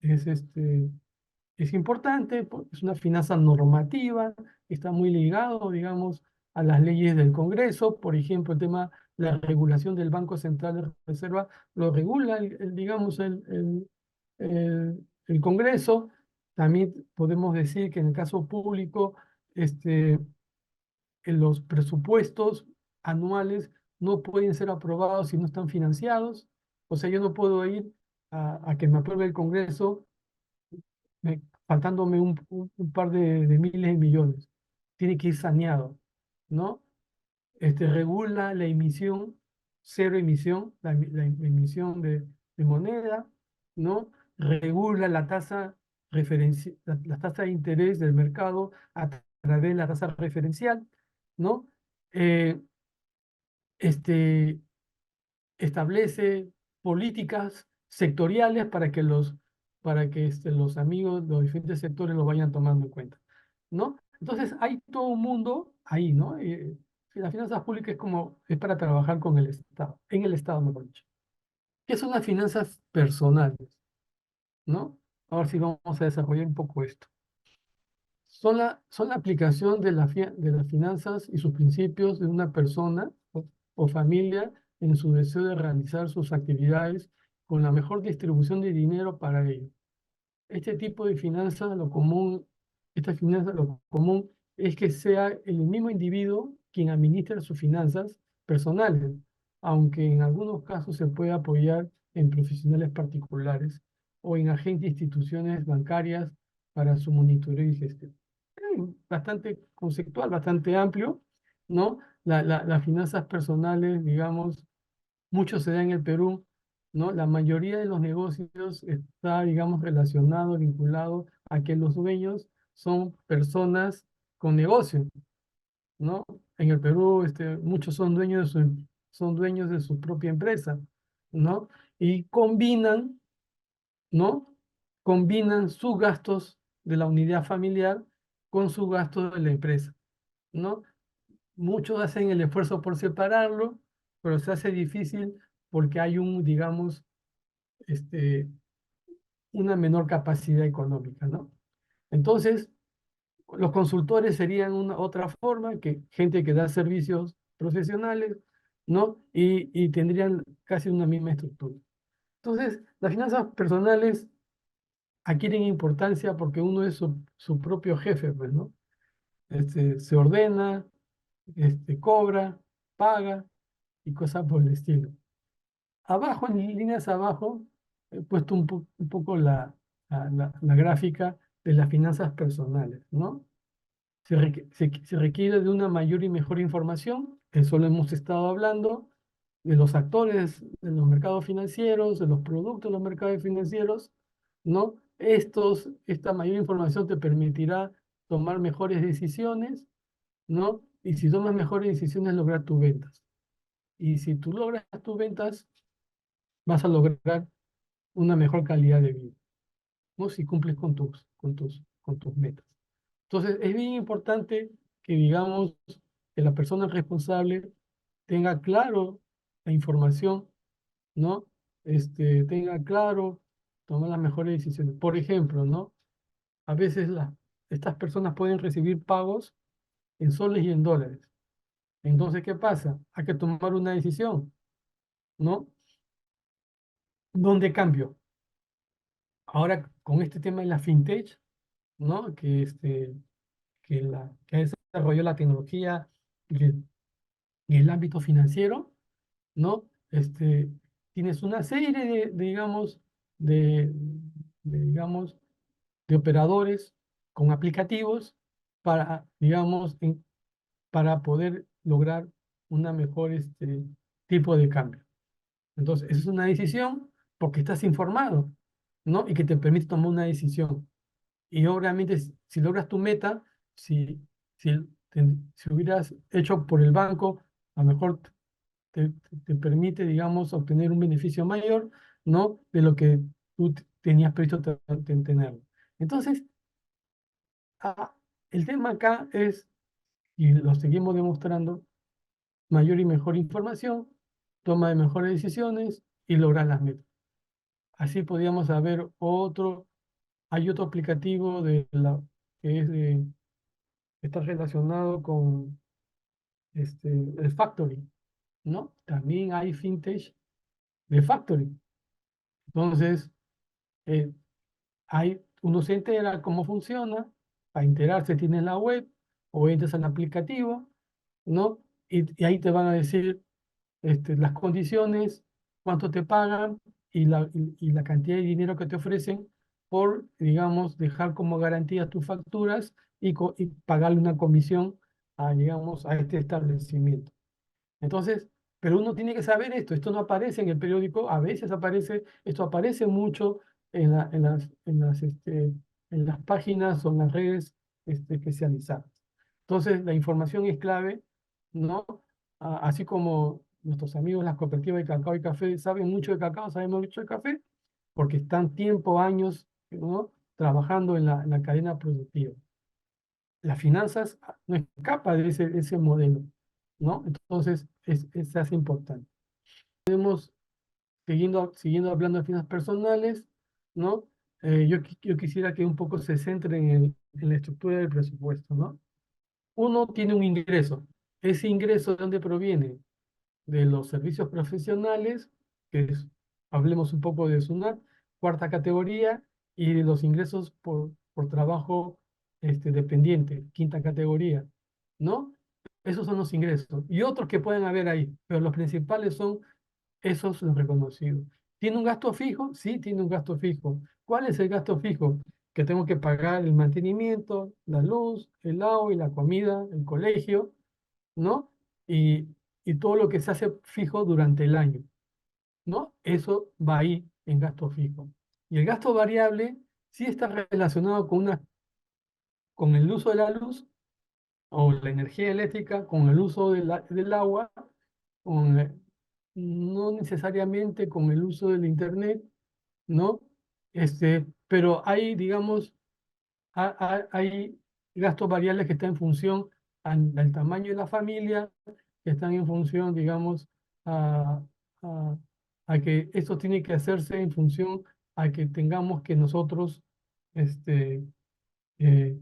es, es importante, es una finanza normativa, está muy ligado, digamos, a las leyes del Congreso. Por ejemplo, el tema de la regulación del Banco Central de Reserva lo regula, digamos, el Congreso. También podemos decir que en el caso público, en los presupuestos anuales no pueden ser aprobados si no están financiados. O sea, yo no puedo ir a que me apruebe el Congreso faltándome un par de miles de millones. Tiene que ir saneado, ¿no? Regula la emisión, cero emisión, la emisión de moneda, ¿no? Regula la tasa la tasa de interés del mercado a través de la tasa referencial, ¿no? Eh, este, establece políticas sectoriales para que los amigos de los diferentes sectores lo vayan tomando en cuenta, ¿no? Entonces hay todo un mundo ahí, ¿no? Las finanzas públicas es para trabajar con el Estado, en el Estado, mejor dicho. ¿Qué son las finanzas personales? ¿No? Ahora sí vamos a desarrollar un poco esto. Son la aplicación de las finanzas y sus principios de una persona o familia en su deseo de realizar sus actividades con la mejor distribución de dinero para ello. Este tipo de finanzas, esta finanza, lo común es que sea el mismo individuo quien administra sus finanzas personales, aunque en algunos casos se puede apoyar en profesionales particulares o en agentes de instituciones bancarias para su monitoreo y gestión. Bastante conceptual, bastante amplio, ¿no? Las finanzas personales, digamos, mucho se da en el Perú, ¿no? La mayoría de los negocios está, digamos, relacionado, vinculado a que los dueños son personas con negocio, ¿no? En el Perú, muchos son dueños de su propia empresa, ¿no? Y combinan, ¿no? Combinan sus gastos de la unidad familiar con sus gastos de la empresa, ¿no? Muchos hacen el esfuerzo por separarlo, pero se hace difícil porque hay digamos, este, una menor capacidad económica, ¿no? Entonces, los consultores serían una otra forma, que gente que da servicios profesionales, ¿no? Y tendrían casi una misma estructura. Entonces, las finanzas personales adquieren importancia porque uno es su propio jefe, pues, ¿no? Se ordena, cobra, paga y cosas por el estilo. Abajo, en líneas abajo, he puesto un poco la gráfica de las finanzas personales, ¿no? Se requiere de una mayor y mejor información, eso lo hemos estado hablando, de los actores de los mercados financieros, de los productos de los mercados financieros, ¿no? Esta mayor información te permitirá tomar mejores decisiones, ¿no? Y si tomas mejores decisiones, lograr tus ventas. Y si tú logras tus ventas, vas a lograr una mejor calidad de vida, ¿no? Si cumples con tus metas. Entonces, es bien importante que digamos que la persona responsable tenga claro la información, ¿no? Tenga claro tomar las mejores decisiones. Por ejemplo, ¿no? A veces estas personas pueden recibir pagos en soles y en dólares. Entonces, ¿qué pasa? Hay que tomar una decisión, ¿no? ¿Dónde cambio? Ahora, con este tema de la fintech, ¿no? Que ha desarrollado la tecnología y el ámbito financiero, ¿no? Tienes una serie digamos, de, digamos, de operadores con aplicativos para, digamos, para poder lograr una mejor tipo de cambio. Entonces, esa es una decisión porque estás informado, ¿no? Y que te permite tomar una decisión. Y obviamente, si logras tu meta, si, si, si hubieras hecho por el banco, a lo mejor te permite, digamos, obtener un beneficio mayor, ¿no? De lo que tú tenías previsto tener. Entonces, ah, el tema acá es, y lo seguimos demostrando, mayor y mejor información, toma de mejores decisiones y lograr las metas. Así podríamos saber hay otro aplicativo que está relacionado con el factoring, ¿no? También hay fintech de factoring. Entonces, eh, uno se entera cómo funciona, para enterarse tienes la web o entras al aplicativo, ¿no? Y ahí te van a decir las condiciones, cuánto te pagan y la cantidad de dinero que te ofrecen por, digamos, dejar como garantía tus facturas y pagarle una comisión digamos, a este establecimiento. Entonces, pero uno tiene que saber esto no aparece en el periódico, a veces esto aparece mucho en las páginas o en las redes especializadas. Entonces, la información es clave, ¿no? Así como nuestros amigos, las cooperativas de cacao y café, saben mucho de cacao, sabemos mucho de café, porque están tiempo, años, ¿no? Trabajando en la cadena productiva. Las finanzas no escapa de ese modelo, ¿no? Entonces, se hace importante. Podemos, siguiendo hablando de finanzas personales, ¿no? Yo quisiera que un poco se centre en la estructura del presupuesto, ¿no? Uno tiene un ingreso. ¿Ese ingreso de dónde proviene? De los servicios profesionales, hablemos un poco de SUNAT, cuarta categoría, y de los ingresos por trabajo dependiente, quinta categoría, ¿no? Esos son los ingresos. Y otros que pueden haber ahí, pero los principales son esos los reconocidos. ¿Tiene un gasto fijo? Sí, tiene un gasto fijo. ¿Cuál es el gasto fijo? Que tengo que pagar el mantenimiento, la luz, el agua y la comida, el colegio, ¿no? Y todo lo que se hace fijo durante el año, ¿no? Eso va ahí en gasto fijo. Y el gasto variable sí está relacionado con con el uso de la luz o la energía eléctrica, con el uso del agua, con, no necesariamente con el uso del internet, ¿no? Pero hay, digamos, hay gastos variables que están en función al tamaño de la familia, que están en función, digamos, a, a, a que esto tiene que hacerse en función a que tengamos que nosotros este, eh,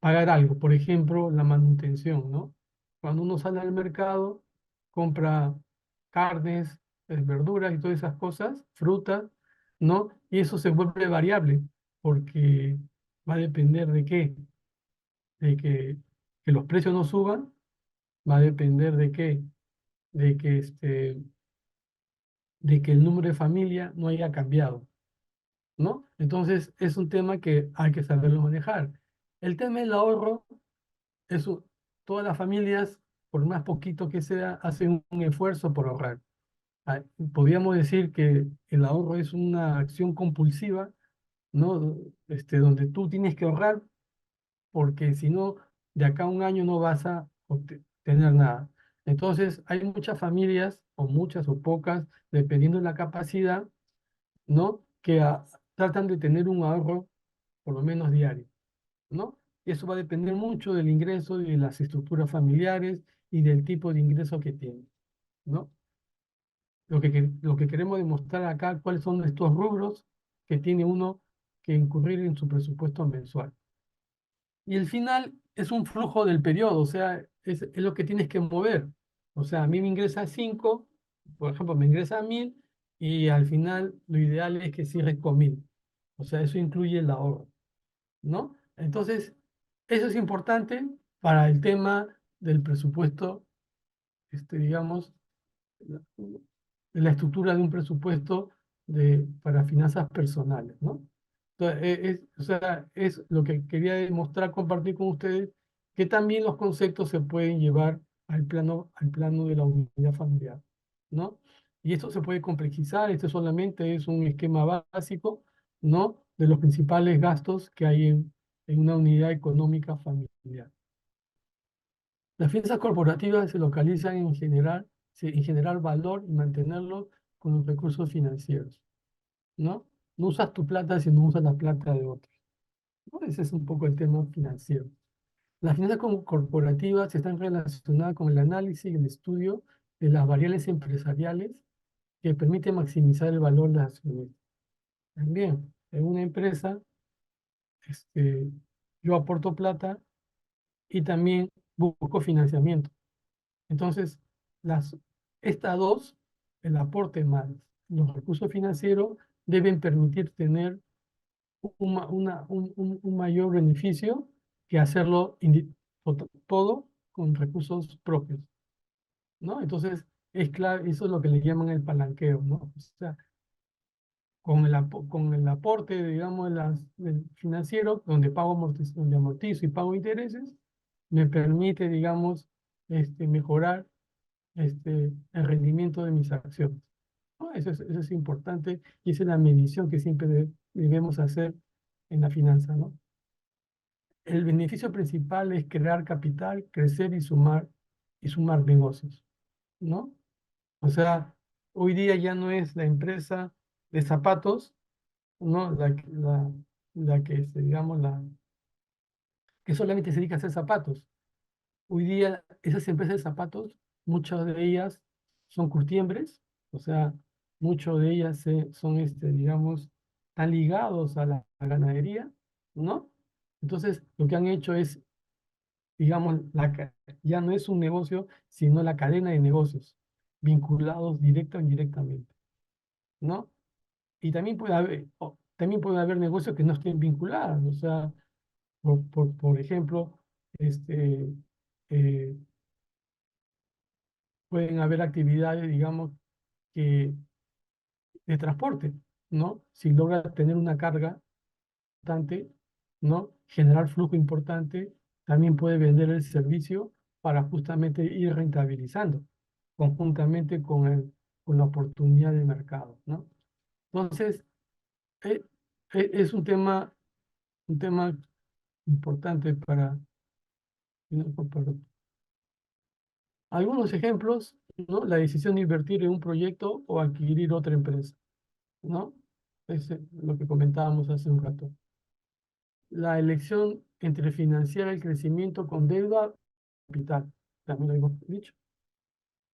pagar algo. Por ejemplo, la manutención, ¿no? Cuando uno sale al mercado, compra carnes, verduras y todas esas cosas, frutas, ¿no? Y eso se vuelve variable porque va a depender de qué, de que los precios no suban, va a depender de qué, de que, de que el número de familia no haya cambiado, ¿no? Entonces es un tema que hay que saberlo manejar. El tema del ahorro, eso, todas las familias, por más poquito que sea, hacen un esfuerzo por ahorrar. Ah, podríamos decir que el ahorro es una acción compulsiva, ¿no? Donde tú tienes que ahorrar porque si no, de acá a un año no vas a tener nada. Entonces, hay muchas familias, o muchas o pocas, dependiendo de la capacidad, ¿no? Que tratan de tener un ahorro por lo menos diario, ¿no? Y eso va a depender mucho del ingreso y de las estructuras familiares y del tipo de ingreso que tienen, ¿no? Lo que queremos demostrar acá, cuáles son estos rubros que tiene uno que incurrir en su presupuesto mensual. Y el final es un flujo del periodo, o sea, es lo que tienes que mover. O sea, a mí me ingresa 5, por ejemplo, me ingresa 1000 y al final lo ideal es que cierres con 1000. O sea, eso incluye el ahorro, ¿no? Entonces, eso es importante para el tema del presupuesto, digamos, la, la estructura de un presupuesto para finanzas personales, ¿no? Entonces, o sea, es lo que quería demostrar, compartir con ustedes, que también los conceptos se pueden llevar al plano de la unidad familiar, ¿no? Y esto se puede complejizar, esto solamente es un esquema básico, ¿no? De los principales gastos que hay en una unidad económica familiar. Las finanzas corporativas se localizan en generar valor y mantenerlo con los recursos financieros, ¿no? No usas tu plata si no usas la plata de otros, ¿no? Ese es un poco el tema financiero. Las finanzas corporativas están relacionadas con el análisis y el estudio de las variables empresariales que permiten maximizar el valor de las acciones. También, en una empresa, este, yo aporto plata y también busco financiamiento. Entonces, las, estas dos, el aporte más los recursos financieros, deben permitir tener un mayor beneficio que hacerlo todo con recursos propios, ¿no? Entonces, es claro, eso es lo que le llaman el palanqueo, ¿no? O sea, con el aporte, digamos, del financiero, donde donde amortizo y pago intereses, me permite, digamos, mejorar el rendimiento de mis acciones, ¿no? Eso es importante y esa es la medición que siempre debemos hacer en la finanza, ¿no? El beneficio principal es crear capital, crecer y sumar negocios, ¿no? O sea, hoy día ya no es la empresa de zapatos, ¿no? La que, digamos, que solamente se dedica a hacer zapatos. Hoy día esas empresas de zapatos, muchas de ellas son curtiembres, o sea, muchas de ellas son, digamos, están ligados a la ganadería, ¿no? Entonces, lo que han hecho es, digamos, ya no es un negocio, sino la cadena de negocios, vinculados directa o indirectamente, ¿no? Y también puede haber negocios que no estén vinculados, o sea, por ejemplo, este, eh, pueden haber actividades, digamos, que, de transporte, ¿no? Si logra tener una carga importante, ¿no? Generar flujo importante, también puede vender el servicio para justamente ir rentabilizando conjuntamente con la oportunidad de mercado, ¿no? Entonces, es un tema importante para... Algunos ejemplos, ¿no? La decisión de invertir en un proyecto o adquirir otra empresa, ¿no? Es lo que comentábamos hace un rato. La elección entre financiar el crecimiento con deuda o capital, también lo hemos dicho.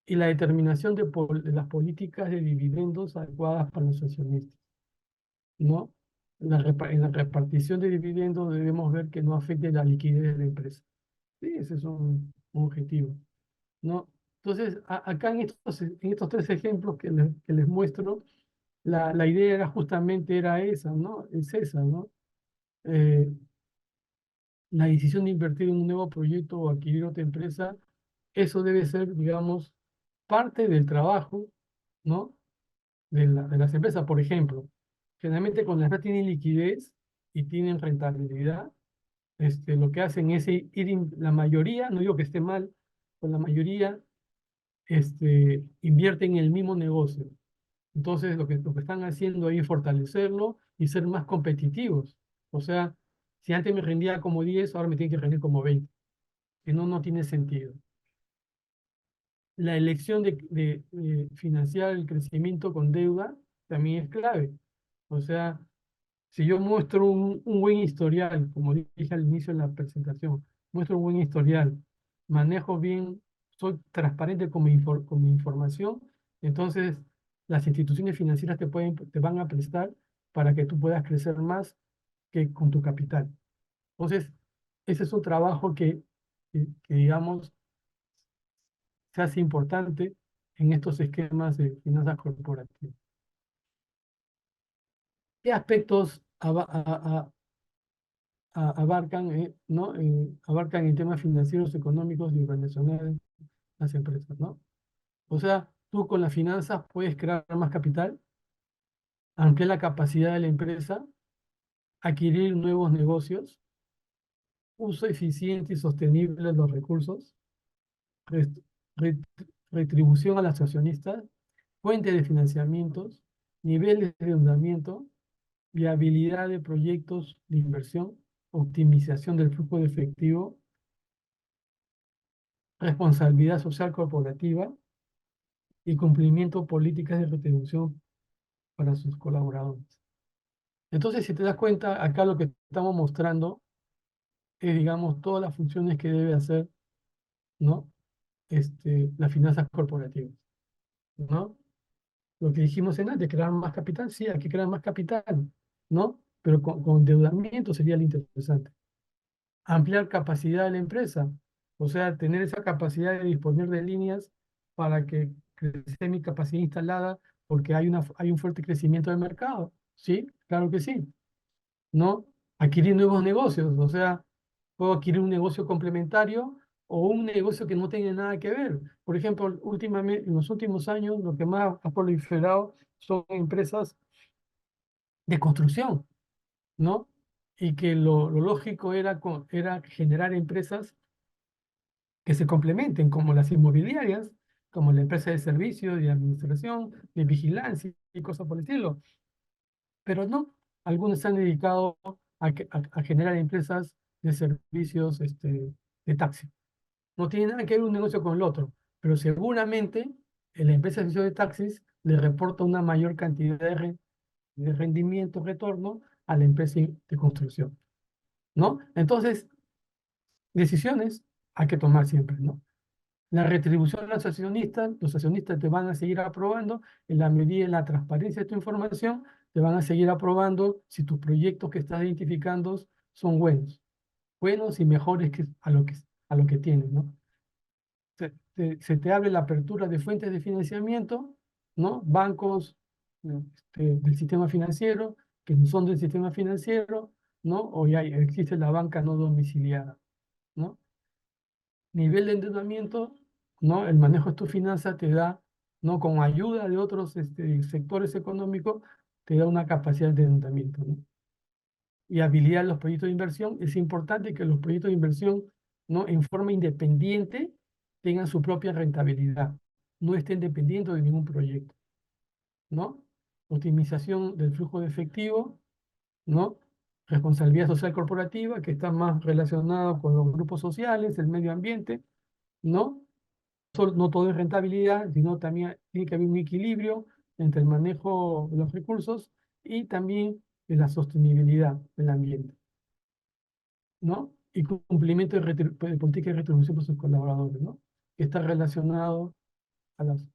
Y la determinación de las políticas de dividendos adecuadas para los accionistas, ¿no? En la repartición de dividendos debemos ver que no afecte la liquidez de la empresa. Sí, ese es un objetivo, ¿no? Entonces, acá en estos tres ejemplos que les muestro, la idea era justamente era esa, ¿no? Es esa, ¿no? Eh, la decisión de invertir en un nuevo proyecto o adquirir otra empresa, eso debe ser, digamos, parte del trabajo, ¿no? De las empresas. Por ejemplo, generalmente cuando las empresas tienen liquidez y tienen rentabilidad, lo que hacen es la mayoría, no digo que esté mal, pues la mayoría invierte en el mismo negocio. Entonces, lo que están haciendo ahí es fortalecerlo y ser más competitivos. O sea, si antes me rendía como 10, ahora me tiene que rendir como 20. Que no, no tiene sentido. La elección de financiar el crecimiento con deuda también es clave. O sea, si yo muestro un buen historial, como dije al inicio de la presentación, muestro un buen historial, manejo bien, soy transparente con mi información, entonces las instituciones financieras te van a prestar para que tú puedas crecer más que con tu capital. Entonces, ese es un trabajo que digamos, se hace importante en estos esquemas de finanzas corporativas. ¿Qué aspectos abarcan, ¿no? Abarcan en temas financieros, económicos y organizacionales las empresas, ¿no? O sea, tú con las finanzas puedes crear más capital, ampliar la capacidad de la empresa, adquirir nuevos negocios, uso eficiente y sostenible de los recursos, res- re- retribución a los accionistas, fuente de financiamientos, niveles de endeudamiento, viabilidad de proyectos de inversión, optimización del flujo de efectivo, responsabilidad social corporativa y cumplimiento de políticas de retribución para sus colaboradores. Entonces, si te das cuenta, acá lo que estamos mostrando es, digamos, todas las funciones que debe hacer, ¿no? Las finanzas corporativas, ¿no? Lo que dijimos en antes, crear más capital, sí, hay que crear más capital, ¿no? Pero con endeudamiento sería lo interesante. Ampliar capacidad de la empresa, o sea, tener esa capacidad de disponer de líneas para que crezca mi capacidad instalada porque hay un fuerte crecimiento del mercado. Sí, claro que sí. ¿No? Adquirir nuevos negocios, o sea, puedo adquirir un negocio complementario o un negocio que no tenga nada que ver. Por ejemplo, últimamente, en los últimos años, lo que más ha proliferado son empresas de construcción, ¿no? Y que lo lógico era generar empresas que se complementen, como las inmobiliarias, como la empresa de servicios, de administración, de vigilancia y cosas por el estilo. Pero no, algunos se han dedicado a generar empresas de servicios de taxi. No tiene nada que ver un negocio con el otro, pero seguramente la empresa de servicios de taxis le reporta una mayor cantidad de rendimiento, retorno a la empresa de construcción, ¿no? Entonces, decisiones hay que tomar siempre, ¿no? La retribución a los accionistas te van a seguir aprobando en la medida de la transparencia de tu información, te van a seguir aprobando si tus proyectos que estás identificando son buenos y mejores que a lo que tienes, ¿no? Se te abre la apertura de fuentes de financiamiento, ¿no? Bancos del sistema financiero, que no son del sistema financiero, ¿no? O ya existe la banca no domiciliada, ¿no? Nivel de endeudamiento, ¿no? El manejo de tus finanzas te da, ¿no? Con ayuda de otros sectores económicos, te da una capacidad de endeudamiento, ¿no? Y habilidad de los proyectos de inversión. Es importante que los proyectos de inversión, ¿no? En forma independiente tengan su propia rentabilidad, no estén dependiendo de ningún proyecto, ¿no? Optimización del flujo de efectivo, ¿no? responsabilidad social corporativa, que está más relacionado con los grupos sociales, el medio ambiente, ¿no? No todo es rentabilidad, sino también tiene que haber un equilibrio entre el manejo de los recursos y también de la sostenibilidad del ambiente, ¿no? Y cumplimiento de política de retribución por sus colaboradores, ¿no? Que está relacionado a las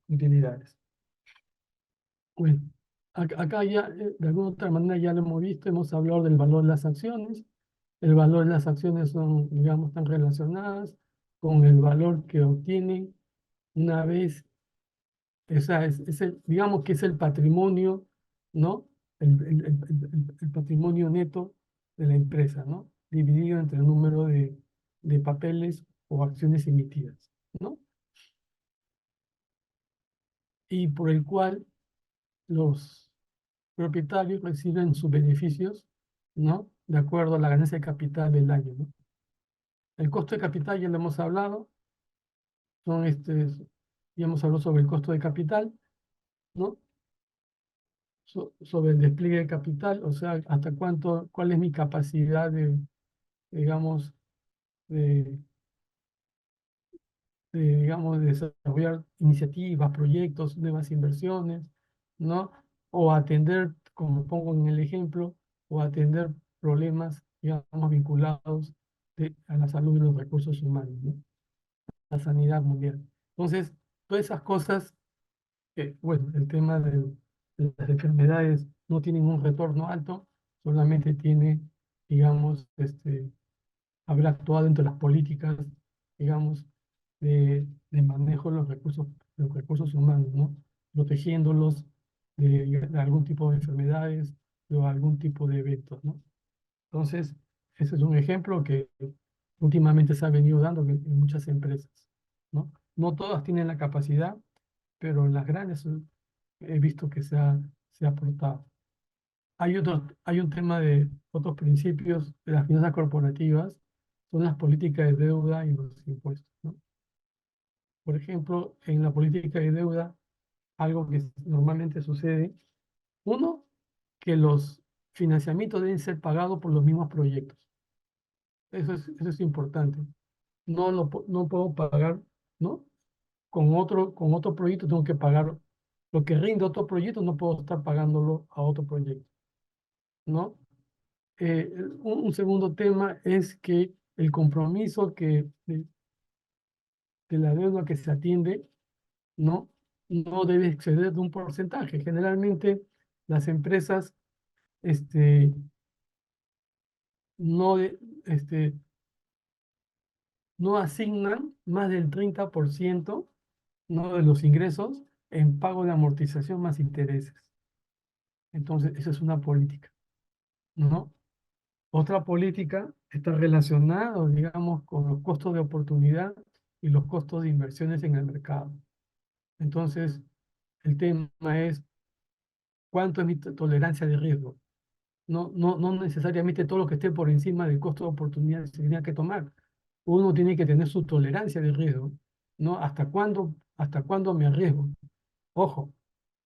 utilidades. Bueno, acá ya, de alguna otra manera ya lo hemos visto, hemos hablado del valor de las acciones. El valor de las acciones son, digamos, están relacionadas con el valor que obtienen una vez, esa digamos que es el patrimonio, ¿no? El patrimonio neto de la empresa, ¿no? Dividido entre el número de papeles o acciones emitidas, ¿no? Y por el cual los propietarios reciben sus beneficios, ¿no? De acuerdo a la ganancia de capital del año, ¿no? El costo de capital ya lo hemos hablado, ya hemos hablado sobre el costo de capital, ¿no? Sobre el despliegue de capital, o sea, hasta cuál es mi capacidad digamos, de, digamos, de desarrollar iniciativas, proyectos, nuevas inversiones, ¿no? O atender, como pongo en el ejemplo, o atender problemas, digamos, vinculados a la salud y los recursos humanos, ¿no? La sanidad mundial. Entonces, todas esas cosas, bueno, el tema de las enfermedades no tienen un retorno alto, solamente tiene, digamos, haber actuado dentro de las políticas, digamos, de manejo de los recursos humanos, ¿no? Protegiéndolos de algún tipo de enfermedades o algún tipo de eventos, ¿no? Entonces, ese es un ejemplo que últimamente se ha venido dando en muchas empresas, ¿no? No todas tienen la capacidad, pero en las grandes he visto que se ha aportado. Hay un tema de otros principios de las finanzas corporativas, son las políticas de deuda y los impuestos, ¿no? Por ejemplo, en la política de deuda, algo que normalmente sucede, uno, que los financiamientos deben ser pagados por los mismos proyectos. Eso es importante. No puedo pagar, ¿no? Con otro proyecto tengo que pagar lo que rinde otro proyecto, no puedo estar pagándolo a otro proyecto, ¿no? Un segundo tema es que el compromiso de la deuda que se atiende no debe exceder de un porcentaje. Generalmente las empresas este, no, no asignan más del 30%, ¿no? De los ingresos en pago de amortización más intereses. Entonces, esa es una política, ¿no? Otra política está relacionada, digamos, con los costos de oportunidad y los costos de inversiones en el mercado. Entonces, el tema es cuánto es mi tolerancia de riesgo. No necesariamente todo lo que esté por encima del costo de oportunidad se tiene que tomar. Uno tiene que tener su tolerancia de riesgo, ¿no? Hasta cuándo me arriesgo? Ojo,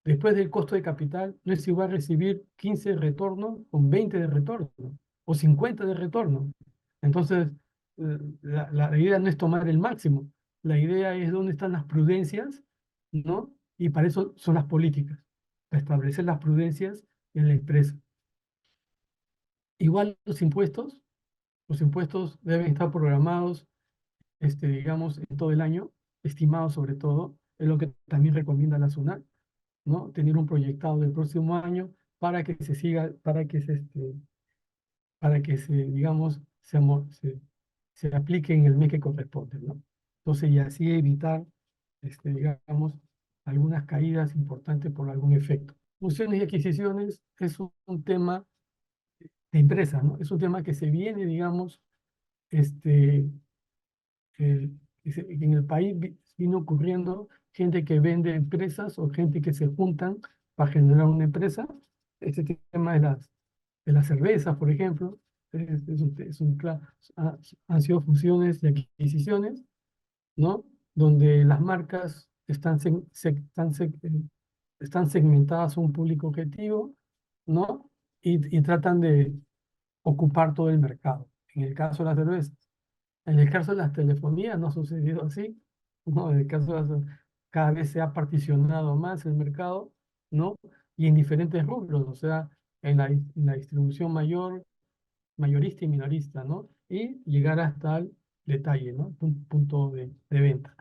después del costo de capital, no es igual recibir 15 de retorno con 20 de retorno o 50 de retorno. Entonces, la idea no es tomar el máximo, la idea es dónde están las prudencias, ¿no? Y para eso son las políticas, para establecer las prudencias en la empresa. Igual los impuestos deben estar programados, digamos, en todo el año, estimados sobre todo, es lo que también recomienda la SUNAT, ¿no? Tener un proyectado del próximo año para que se siga, para que digamos, se aplique en el mes que corresponde, ¿no? Entonces, y así evitar, digamos, algunas caídas importantes por algún efecto. Fusiones y adquisiciones es un tema de empresa, ¿no? Es un tema que se viene, digamos, este, que en el país vino ocurriendo gente que vende empresas o gente que se juntan para generar una empresa. Este tema de las cervezas, por ejemplo, han sido fusiones y adquisiciones, ¿no? Donde las marcas están segmentadas a un público objetivo, ¿no? y tratan de ocupar todo el mercado. En el caso de las cervezas. En el caso de las telefonías no ha sucedido así, ¿no? En el caso de cada vez se ha particionado más el mercado, ¿no? Y en diferentes rubros, o sea, en la distribución mayor, mayorista y minorista, ¿no? Y llegar hasta el detalle, ¿no? Punto de venta.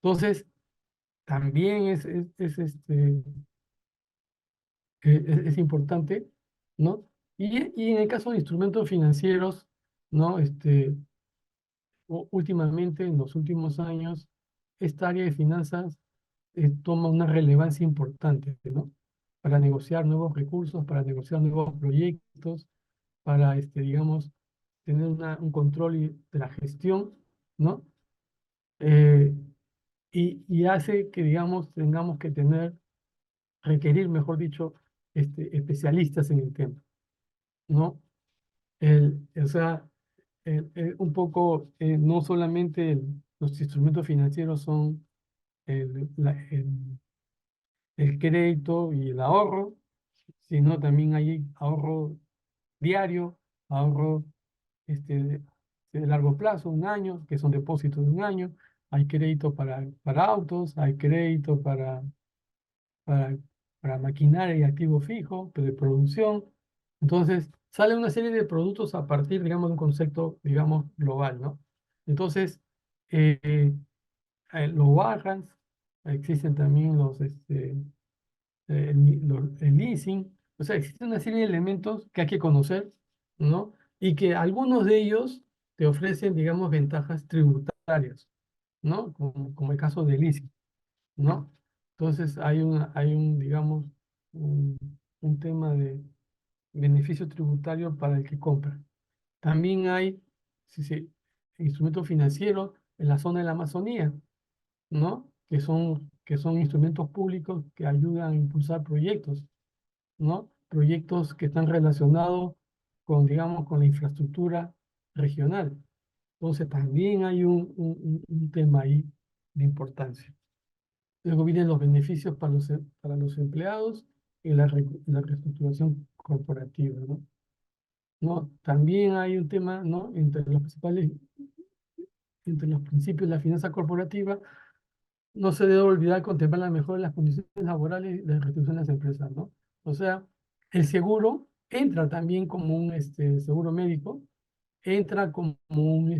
Entonces, también es importante, ¿no? Y en el caso de instrumentos financieros, ¿no? Últimamente, en los últimos años, esta área de finanzas toma una relevancia importante, ¿no? Para negociar nuevos recursos, para negociar nuevos proyectos, para, digamos, tener un control de la gestión, ¿no? Eh, y hace que, digamos, tengamos que requerir, mejor dicho, especialistas en el tema, ¿no? O sea, un poco, no solamente los instrumentos financieros son el crédito y el ahorro, sino también hay ahorro diario, ahorro este, de largo plazo, un año, que son depósitos de un año, hay crédito para autos, hay crédito para, para maquinaria y activo fijo, de producción. Entonces, sale una serie de productos a partir, digamos, de un concepto, digamos, global, ¿no? Entonces, los warrants, existen también el leasing, o sea, existe una serie de elementos que hay que conocer, ¿no? Y que algunos de ellos te ofrecen, digamos, ventajas tributarias, ¿no? Como el caso del leasing, ¿no? Entonces digamos, un, un tema de beneficio tributario para el que compra. También hay, sí, sí, instrumentos financieros en la zona de la Amazonía, ¿no? Que son instrumentos públicos que ayudan a impulsar proyectos, ¿no? Proyectos que están relacionados con, digamos, con la infraestructura regional. Entonces también hay un tema ahí de importancia. Luego vienen los beneficios para los empleados y la reestructuración corporativa, ¿no? ¿No? También hay un tema, ¿no? Entre los principios de la finanza corporativa, no se debe olvidar contemplar la mejora de las condiciones laborales y de restitución de las empresas, ¿no? O sea, el seguro entra también como un seguro médico, entra como un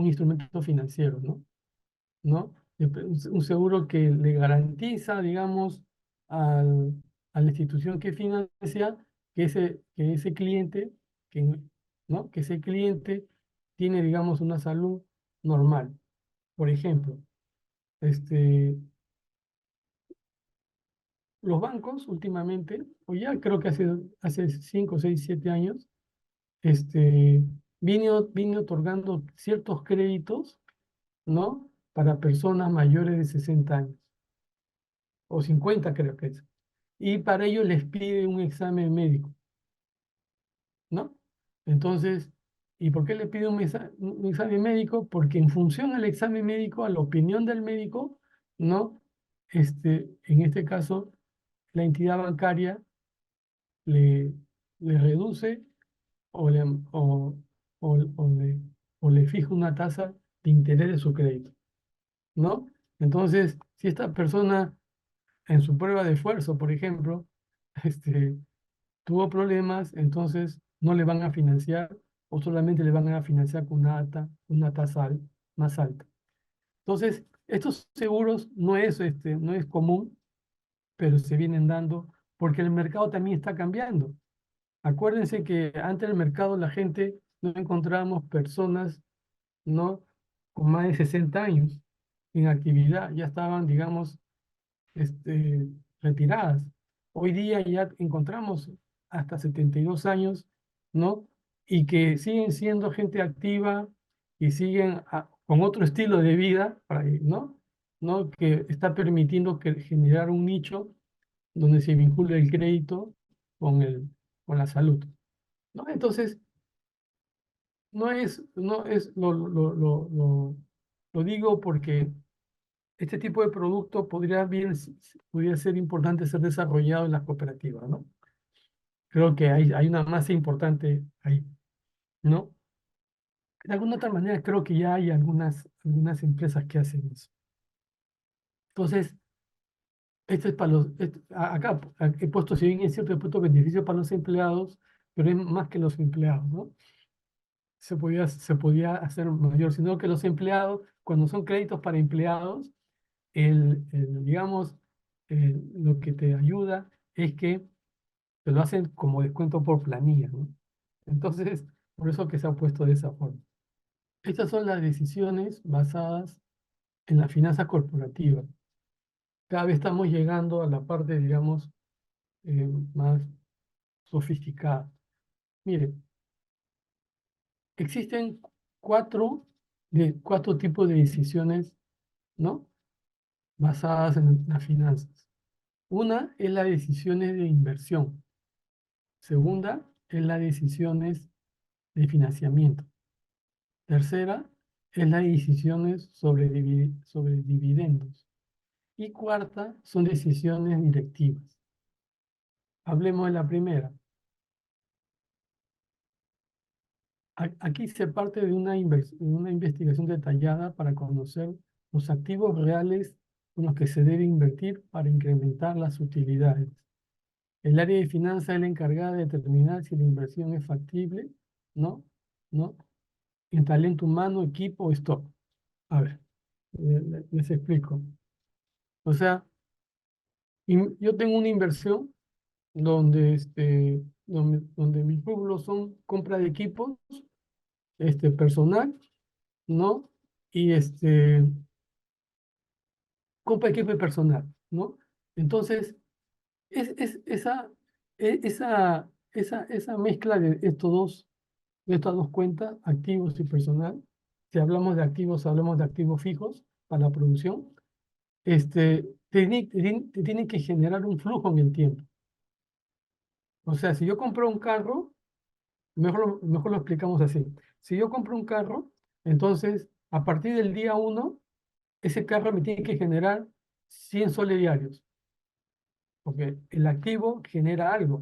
instrumento financiero, ¿no? ¿No? Un seguro que le garantiza, digamos, al- a la institución que financia que ese cliente, que, ¿no? Que ese cliente tiene, digamos, una salud normal. Por ejemplo, este, los bancos últimamente, o ya creo que hace 5, 6, 7 años, vine otorgando ciertos créditos, ¿no? Para personas mayores de 60 años, o 50 creo que es. Y para ello les pide un examen médico, ¿no? Entonces, ¿y por qué le pide un examen médico? Porque en función al examen médico, a la opinión del médico, ¿no? En este caso, la entidad bancaria le, le reduce o le, o le fija una tasa de interés de su crédito, ¿no? Entonces, si esta persona en su prueba de esfuerzo, por ejemplo, este, tuvo problemas, entonces no le van a financiar o solamente le van a financiar con una tasa más alta. Entonces, estos seguros no es común, pero se vienen dando porque el mercado también está cambiando. Acuérdense que antes del mercado la gente no encontrábamos personas, ¿no? Con más de 60 años en actividad, ya estaban, digamos, este, retiradas. Hoy día ya encontramos hasta 72 años, ¿no? Y que siguen siendo gente activa y siguen con otro estilo de vida, ¿no? ¿No? Que está permitiendo generar un nicho donde se vincule el crédito con la salud, ¿no? Entonces, no es, lo digo porque este tipo de producto podría ser importante ser desarrollado en las cooperativas, ¿no? Creo que hay una masa importante ahí, ¿no? De alguna otra manera creo que ya hay algunas empresas que hacen eso. Entonces, este es para acá he puesto, si bien es cierto, he puesto beneficio para los empleados, pero es más que los empleados, ¿no? Se podía hacer mayor, sino que los empleados, cuando son créditos para empleados, digamos, lo que te ayuda es que te lo hacen como descuento por planilla, ¿no? Entonces, por eso que se ha puesto de esa forma. Estas son las decisiones basadas en la finanza corporativa. Cada vez estamos llegando a la parte, digamos, más sofisticada. Mire, existen cuatro tipos de decisiones, ¿no? Basadas en las finanzas. Una es las decisiones de inversión. Segunda es las decisiones de financiamiento. Tercera es las decisiones sobre dividendos. Y cuarta son decisiones directivas. Hablemos de la primera. Aquí se parte de una investigación detallada para conocer los activos reales con los que se debe invertir para incrementar las utilidades. El área de finanzas es la encargada de determinar si la inversión es factible, ¿no? ¿No? En talento humano, equipo o stock. A ver, les explico. O sea, yo tengo una inversión donde mis rubros son compra de equipos, personal, ¿no? Y compra de equipo y personal, ¿no? Entonces, es esa mezcla de estas dos cuentas, activos y personal. Si hablamos de activos, hablamos de activos fijos para la producción. Te tiene que generar un flujo en el tiempo. O sea, si yo compro un carro, mejor lo explicamos así. Si yo compro un carro, entonces a partir del día 1, ese carro me tiene que generar 100 soles diarios, porque el activo genera algo,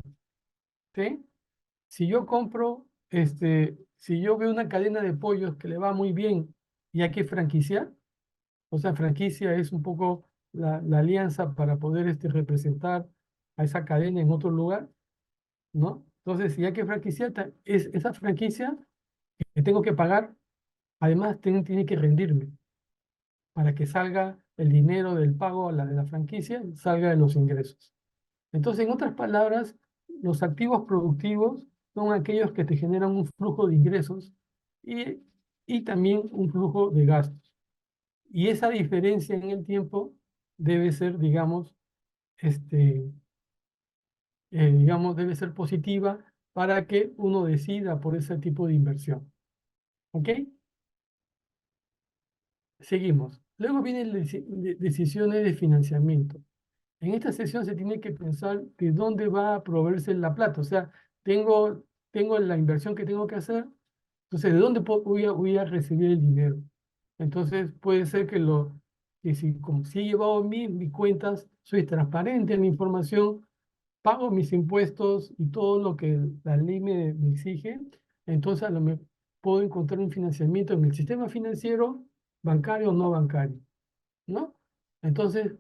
¿sí? Si yo compro, si yo veo una cadena de pollos que le va muy bien y hay que franquiciar, o sea, franquicia es un poco la alianza para poder representar a esa cadena en otro lugar, ¿no? Entonces, si hay que franquiciar, esa franquicia que tengo que pagar, además tiene que rendirme para que salga el dinero del pago de la franquicia, salga de los ingresos. Entonces, en otras palabras, los activos productivos son aquellos que te generan un flujo de ingresos y, y también un flujo de gastos. Y esa diferencia en el tiempo debe ser, debe ser positiva para que uno decida por ese tipo de inversión. ¿Ok? Seguimos. Luego vienen decisiones de financiamiento. En esta sesión se tiene que pensar de dónde va a proveerse la plata. O sea, tengo la inversión que tengo que hacer, entonces, ¿de dónde voy a recibir el dinero? Entonces, puede ser que como si he llevado mis cuentas, soy transparente en mi información, pago mis impuestos y todo lo que la ley me exige, entonces puedo encontrar un financiamiento en el sistema financiero, bancario o no bancario, ¿no? Entonces,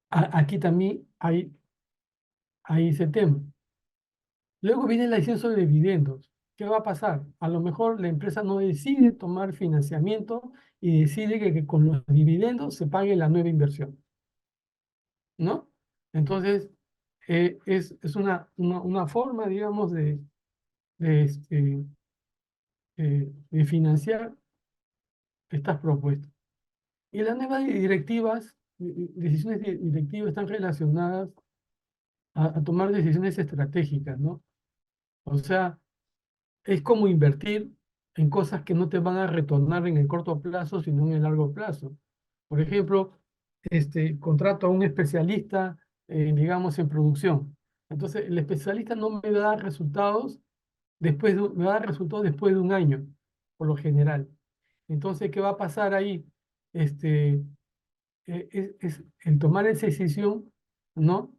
aquí también hay ese tema. Luego viene la decisión sobre dividendos. ¿Qué va a pasar? A lo mejor la empresa no decide tomar financiamiento y decide que con los dividendos se pague la nueva inversión, ¿no? Entonces, es una forma, digamos, de, este, de financiar estas propuestas. Y las nuevas directivas, decisiones directivas están relacionadas a tomar decisiones estratégicas, ¿no? O sea, es como invertir en cosas que no te van a retornar en el corto plazo, sino en el largo plazo. Por ejemplo, contrato a un especialista, digamos, en producción. Entonces, el especialista no me va a dar resultados me va a dar resultados después de un año, por lo general. Entonces, ¿qué va a pasar ahí? Es el tomar esa decisión, ¿no?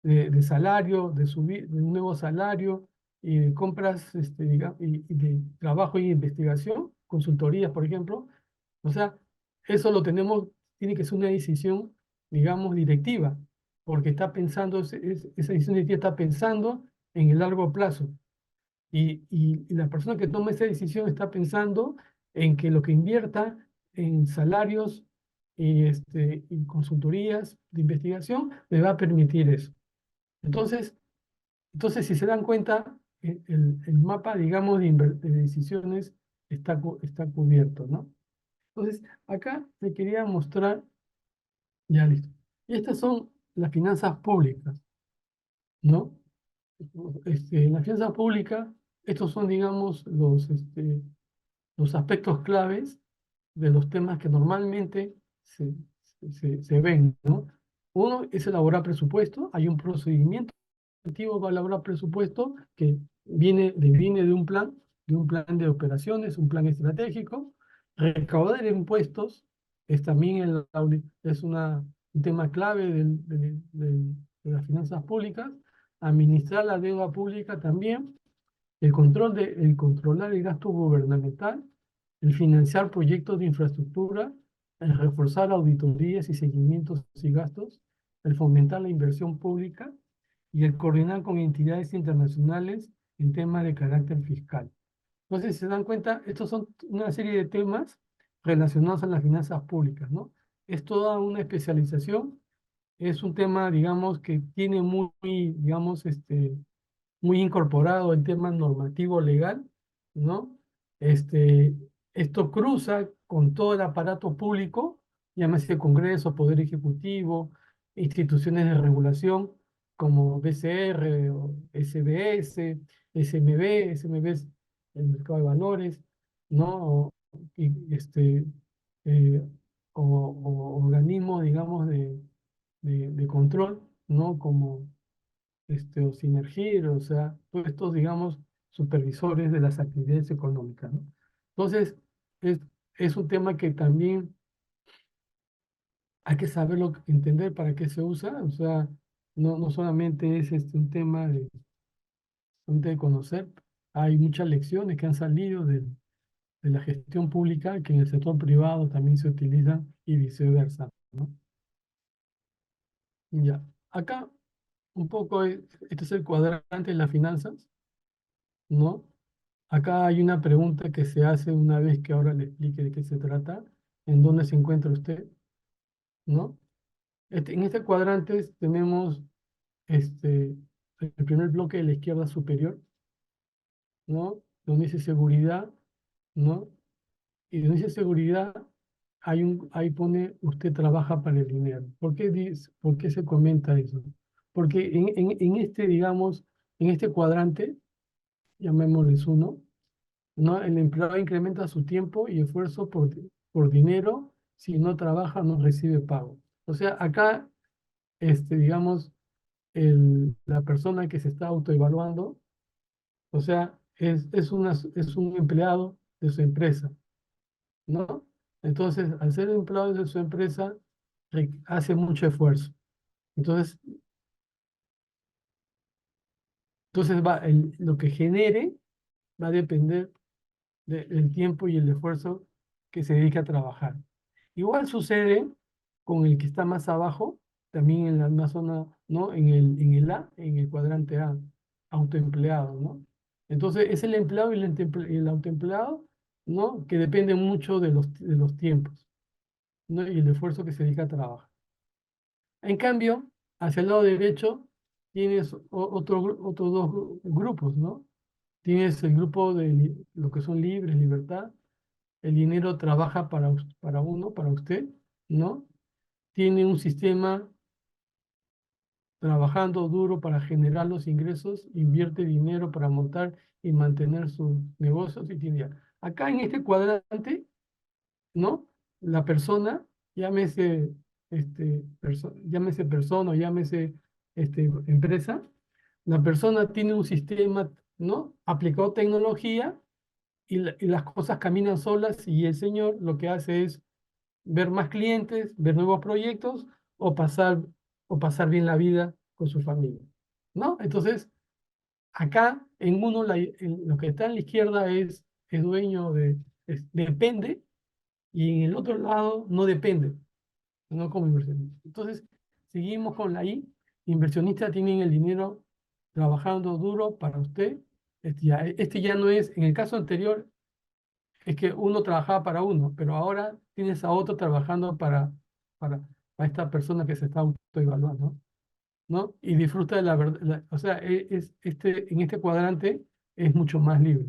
de salario, de un nuevo salario, y de compras, y de trabajo y investigación, consultorías, por ejemplo. O sea, eso lo tenemos, tiene que ser una decisión, digamos, directiva, porque está pensando, esa decisión directiva está pensando en el largo plazo. Y la persona que toma esa decisión está pensando en que lo que invierta en salarios y consultorías de investigación le va a permitir eso. Entonces, si se dan cuenta, el mapa, digamos, de decisiones está cubierto, ¿no? Entonces, acá te quería mostrar, ya listo. Y estas son las finanzas públicas, ¿no? Las finanzas públicas, estos son, digamos, los aspectos claves de los temas que normalmente se ven, ¿no? Uno es elaborar presupuesto, hay un procedimiento objetivo para elaborar presupuesto que viene de un plan de operaciones, un plan estratégico. Recaudar impuestos es también un tema clave de las finanzas públicas. Administrar la deuda pública también. El controlar el gasto gubernamental, el financiar proyectos de infraestructura, el reforzar auditorías y seguimientos y gastos, el fomentar la inversión pública y el coordinar con entidades internacionales en temas de carácter fiscal. Entonces, si se dan cuenta, estos son una serie de temas relacionados a las finanzas públicas, ¿no? Es toda una especialización, es un tema, digamos, que tiene digamos, muy incorporado el tema normativo legal, ¿no? Este, Esto cruza con todo el aparato público, llámese Congreso, Poder Ejecutivo, instituciones de regulación como BCR, o SBS, SMB es el mercado de valores, ¿no? Y eh, o organismos, digamos, de control, ¿no? Como o Sinergir, o sea, todos estos, digamos, supervisores de las actividades económicas, ¿no? Entonces, es, es un tema que también hay que saberlo, entender para qué se usa, o sea, no solamente es un tema de conocer, hay muchas lecciones que han salido de la gestión pública que en el sector privado también se utilizan y viceversa, ¿no? Ya, acá un poco, este es el cuadrante de las finanzas, ¿no? Acá hay una pregunta que se hace una vez que ahora le explique de qué se trata, en dónde se encuentra usted, ¿no? En este cuadrante tenemos este, el primer bloque de la izquierda superior, ¿no? Donde dice seguridad, ¿no? Y donde dice seguridad, ahí pone usted trabaja para el dinero. ¿Por qué se comenta eso? Porque en este, digamos, en este cuadrante, llamémosles uno, ¿no? El empleado incrementa su tiempo y esfuerzo por dinero. Si no trabaja, no recibe pago. O sea, acá, digamos, la persona que se está autoevaluando, o sea, es un empleado de su empresa, ¿no? Entonces, al ser empleado de su empresa, hace mucho esfuerzo. Entonces, lo que genere va a depender del tiempo y el esfuerzo que se dedica a trabajar. Igual sucede con el que está más abajo, también en la misma zona, ¿no? En el cuadrante A, autoempleado, ¿no? Entonces es el empleado y el autoempleado, ¿no? Que depende mucho de los tiempos, ¿no? Y el esfuerzo que se dedica a trabajar. En cambio, hacia el lado derecho tienes otros dos grupos, ¿no? Tienes el grupo de lo que son libres, libertad, el dinero trabaja para uno, para usted, ¿no? Tiene un sistema trabajando duro para generar los ingresos, invierte dinero para montar y mantener sus negocios y tiene. Acá en este cuadrante, ¿no? La persona, llámese, llámese persona o llámese empresa, la persona tiene un sistema, ¿no? Aplicado tecnología y las cosas caminan solas y el señor lo que hace es ver más clientes, ver nuevos proyectos o pasar bien la vida con su familia, ¿no? Entonces, acá en uno, lo que está en la izquierda es dueño depende, y en el otro lado no depende, no como inversionista. Entonces, seguimos con la I. Inversionistas tienen el dinero trabajando duro para usted. Este ya no es, en el caso anterior, es que uno trabajaba para uno, pero ahora tienes a otro trabajando para, para esta persona que se está autoevaluando, ¿no? Y disfruta de la verdad, o sea, en este cuadrante es mucho más libre,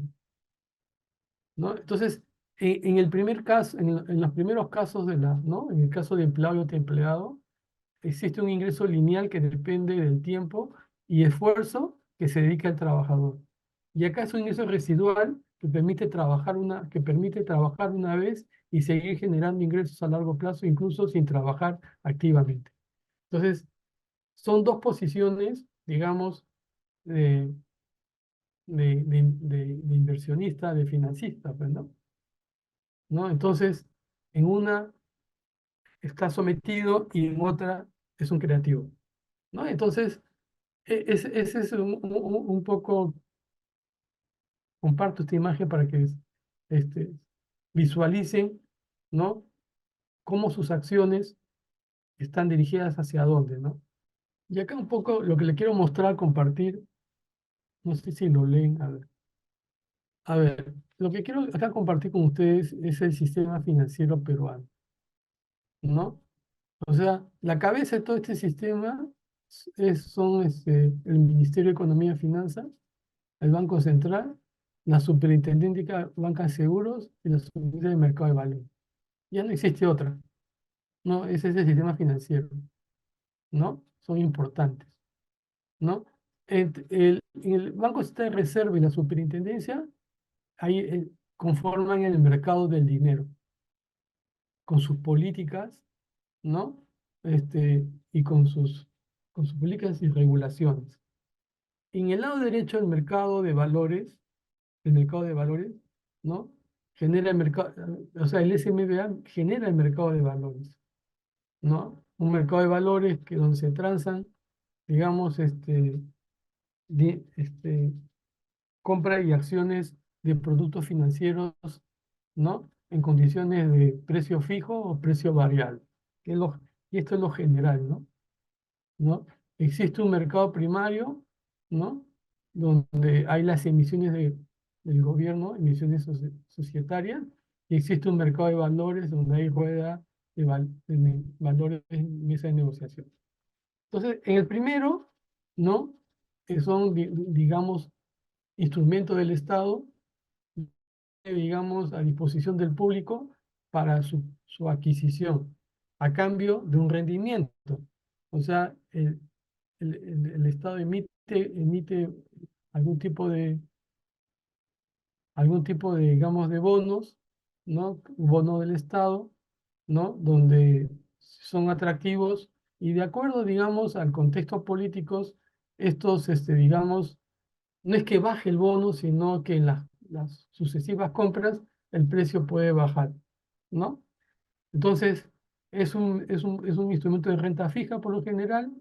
¿no? Entonces, en el primer caso, en los primeros casos ¿no? En el caso de empleado y autoempleado, existe un ingreso lineal que depende del tiempo y esfuerzo que se dedica al trabajador. Y acá es un ingreso residual que permite trabajar una vez y seguir generando ingresos a largo plazo, incluso sin trabajar activamente. Entonces, son dos posiciones, digamos, de, de inversionista, de financista, pues, ¿no? ¿No? Entonces, en una está sometido y en otra es un creativo, ¿no? Entonces, ese es un poco, comparto esta imagen para que este, visualicen, ¿no? Cómo sus acciones están dirigidas hacia dónde, ¿no? Y acá un poco lo que le quiero mostrar, compartir, no sé si lo leen, a ver. A ver, lo que quiero acá compartir con ustedes es el sistema financiero peruano, ¿no? O sea, la cabeza de todo este sistema son el Ministerio de Economía y Finanzas, el Banco Central, la Superintendencia de Banca de Seguros y la Superintendencia de Mercado de Valores. Ya no existe otra, ¿no? Ese es el sistema financiero, ¿no? Son importantes, ¿no? En el Banco Central de Reserva y la Superintendencia, ahí conforman el mercado del dinero, con sus políticas, ¿no? Y con sus políticas y regulaciones. En el lado derecho, el mercado de valores, ¿no? Genera el mercado, o sea, el SMBA genera el mercado de valores, ¿no? Un mercado de valores que donde se transan, digamos, di- este, compra y acciones de productos financieros, ¿no? En condiciones de precio fijo o precio variable. Que es y esto es lo general, ¿no? ¿No? Existe un mercado primario, ¿no? Donde hay las emisiones del gobierno, emisiones societarias, y existe un mercado de valores donde hay rueda de valores en mesa de negociación. Entonces, en el primero, ¿no? Que son, digamos, instrumentos del Estado, digamos, a disposición del público para su adquisición, a cambio de un rendimiento. O sea, el Estado emite algún tipo de, digamos, de bonos, ¿no? Bonos del Estado, ¿no? Donde son atractivos y de acuerdo, digamos, al contexto políticos, estos, digamos, no es que baje el bono, sino que en las sucesivas compras el precio puede bajar, ¿no? Entonces, es un instrumento de renta fija por lo general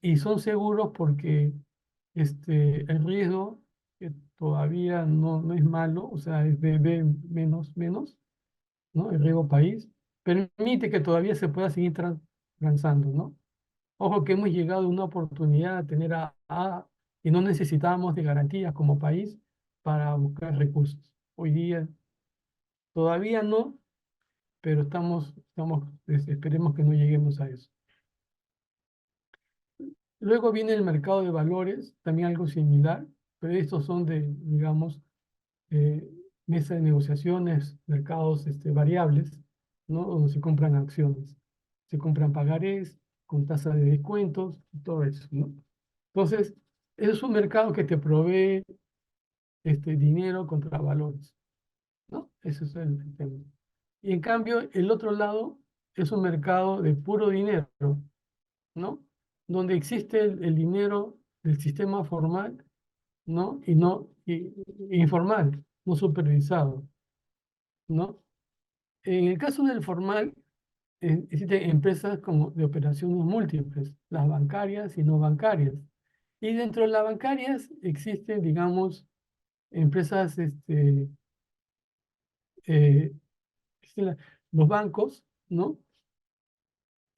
y son seguros porque el riesgo, que todavía no es malo, o sea, es de B menos, ¿no? El riesgo país, permite que todavía se pueda seguir transando, ¿no? Ojo que hemos llegado a una oportunidad de tener y no necesitábamos de garantías como país para buscar recursos. Hoy día todavía no, pero esperemos que no lleguemos a eso. Luego viene el mercado de valores, también algo similar, pero estos son digamos, eh, mesa de negociaciones, mercados variables, ¿no? Donde se compran acciones, se compran pagarés con tasa de descuentos, todo eso, ¿no? Entonces, es un mercado que te provee dinero contra valores, ¿no? Ese es el tema. Y en cambio, el otro lado es un mercado de puro dinero, ¿no? Donde existe el dinero del sistema formal, ¿no? Informal, no supervisado, ¿no? En el caso del formal, existen empresas como de operaciones múltiples, las bancarias y no bancarias. Y dentro de las bancarias existen, digamos, empresas, existen los bancos, ¿no?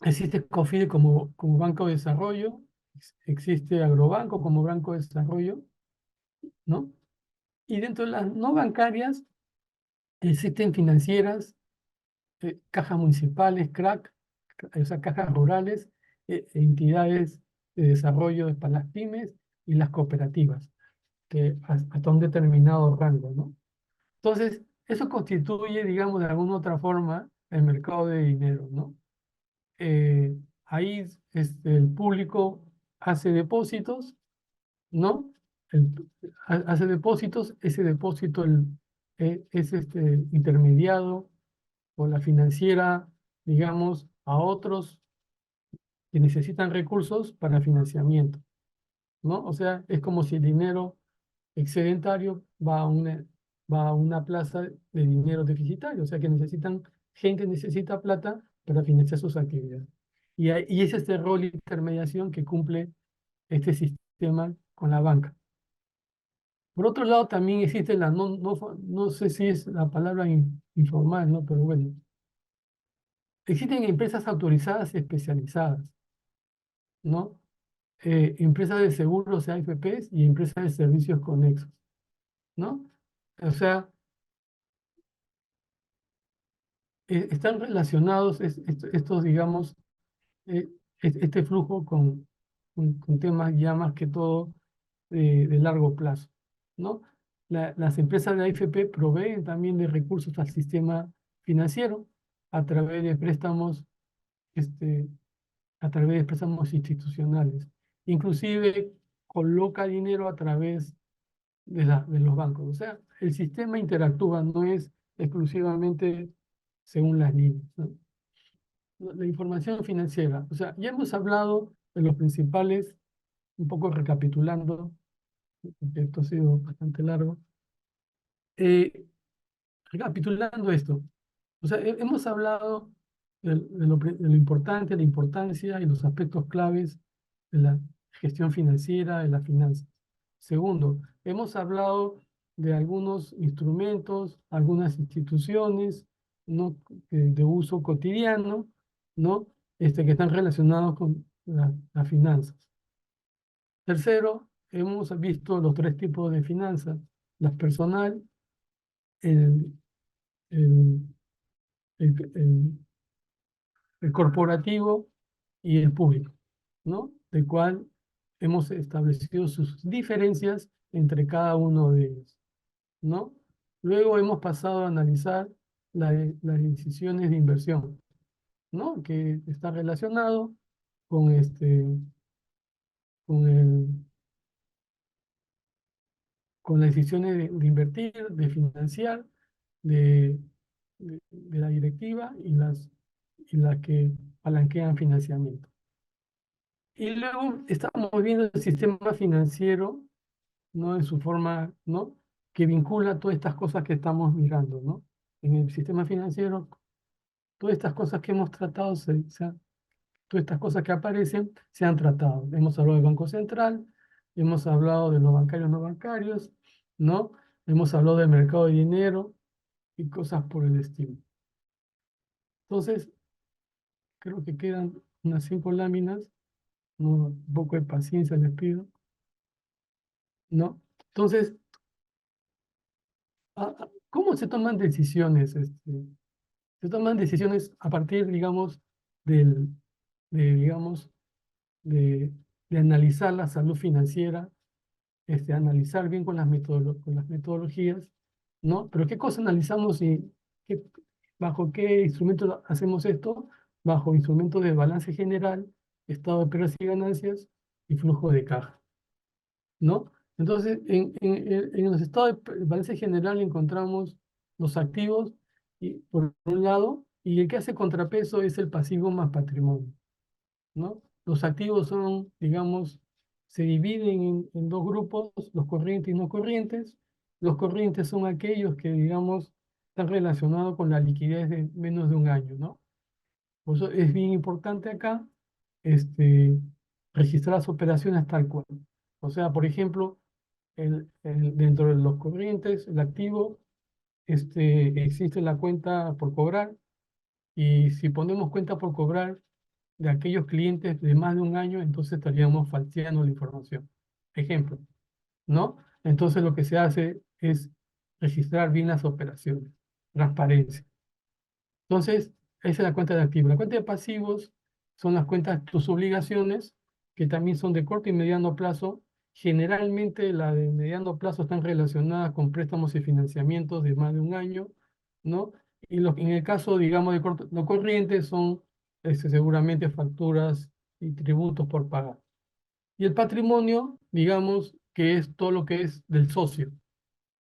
Existe COFIDE como banco de desarrollo, existe Agrobanco como banco de desarrollo, ¿no? Y dentro de las no bancarias existen financieras, cajas municipales, CRAC, o sea, cajas rurales, entidades de desarrollo para las pymes y las cooperativas, que hasta un determinado rango, ¿no? Entonces, eso constituye, digamos, de alguna otra forma el mercado de dinero, ¿no? Ahí el público hace depósitos, ¿no? El- Hace depósitos, ese depósito es intermediado por la financiera, digamos, a otros que necesitan recursos para financiamiento, ¿no? O sea, es como si el dinero excedentario va a una plaza de dinero deficitario, o sea que gente necesita plata para financiar sus actividades. Y es este rol de intermediación que cumple este sistema con la banca. Por otro lado, también existe no sé si es la palabra informal, ¿no? Pero bueno, existen empresas autorizadas y especializadas, ¿no? Empresas de seguros, AFPs, y empresas de servicios conexos, ¿no? O sea, están relacionados estos, digamos, eh, este flujo con temas ya más que todo de largo plazo, ¿no? Las empresas de AFP proveen también de recursos al sistema financiero a través de préstamos, este, a través de préstamos institucionales. Inclusive coloca dinero a través de los bancos. O sea, el sistema interactúa, no es exclusivamente según las líneas, ¿no? La información financiera. O sea, ya hemos hablado de los principales, un poco recapitulando, porque esto ha sido bastante largo. Eh, Recapitulando esto, o sea, hemos hablado de lo importante, la importancia y los aspectos claves de la gestión financiera, de las finanzas. Segundo, hemos hablado de algunos instrumentos, algunas instituciones, ¿no? De uso cotidiano, ¿no? Que están relacionados con las finanzas. Tercero, hemos visto los tres tipos de finanzas: las personal, el, el, el el corporativo y el público, ¿no? Del cual hemos establecido sus diferencias entre cada uno de ellos, ¿no? Luego hemos pasado a analizar las decisiones de inversión, ¿no? Que está relacionado con, con, con las decisiones de invertir, de financiar, de la directiva y las que palanquean financiamiento. Y luego estamos viendo el sistema financiero, ¿no? En su forma, ¿no? Que vincula todas estas cosas que estamos mirando, ¿no? En el sistema financiero, todas estas cosas que hemos tratado, todas estas cosas que aparecen, se han tratado. Hemos hablado del Banco Central, hemos hablado de los bancarios no bancarios, ¿no? Hemos hablado del mercado de dinero y cosas por el estilo. Entonces, creo que quedan unas 5 láminas, ¿no? Un poco de paciencia les pido, ¿no? Entonces, ¿cómo se toman decisiones? Se toman decisiones a partir, digamos, del, digamos, de analizar la salud financiera, analizar bien con las metodologías, ¿no? Pero ¿qué cosa analizamos y qué, bajo qué instrumento hacemos esto? Bajo instrumentos de balance general, estado de pérdidas y ganancias y flujo de caja, ¿no? Entonces, en los estados de balance general encontramos los activos, por un lado, y el que hace contrapeso es el pasivo más patrimonio, ¿no? Los activos son, digamos, se dividen en dos grupos: los corrientes y no corrientes. Los corrientes son aquellos que, digamos, están relacionados con la liquidez de menos de un año, ¿no? Por eso es bien importante acá este, registrar las operaciones tal cual. O sea, por ejemplo, dentro de los corrientes, el activo, existe la cuenta por cobrar, y si ponemos cuenta por cobrar de aquellos clientes de más de un año, entonces estaríamos falseando la información. Ejemplo, ¿no? Entonces lo que se hace es registrar bien las operaciones, transparencia. Entonces, esa es la cuenta de activos. La cuenta de pasivos son las cuentas, tus obligaciones, que también son de corto y mediano plazo. Generalmente las de mediano plazo están relacionadas con préstamos y financiamientos de más de un año, ¿no? Y en el caso, digamos, de corto, lo corriente son seguramente facturas y tributos por pagar. Y el patrimonio, digamos, que es todo lo que es del socio,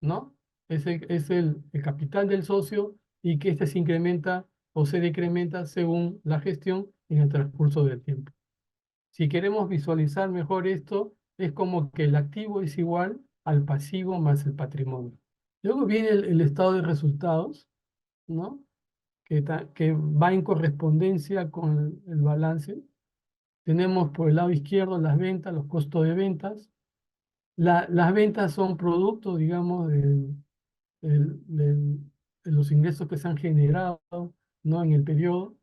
¿no? Es el capital del socio, y que se incrementa o se decrementa según la gestión en el transcurso del tiempo. Si queremos visualizar mejor esto, es como que el activo es igual al pasivo más el patrimonio. Luego viene el estado de resultados, ¿no? Que va en correspondencia con el balance. Tenemos por el lado izquierdo las ventas, los costos de ventas. Las ventas son producto, digamos, del- del- de los ingresos que se han generado, ¿no? En el periodo.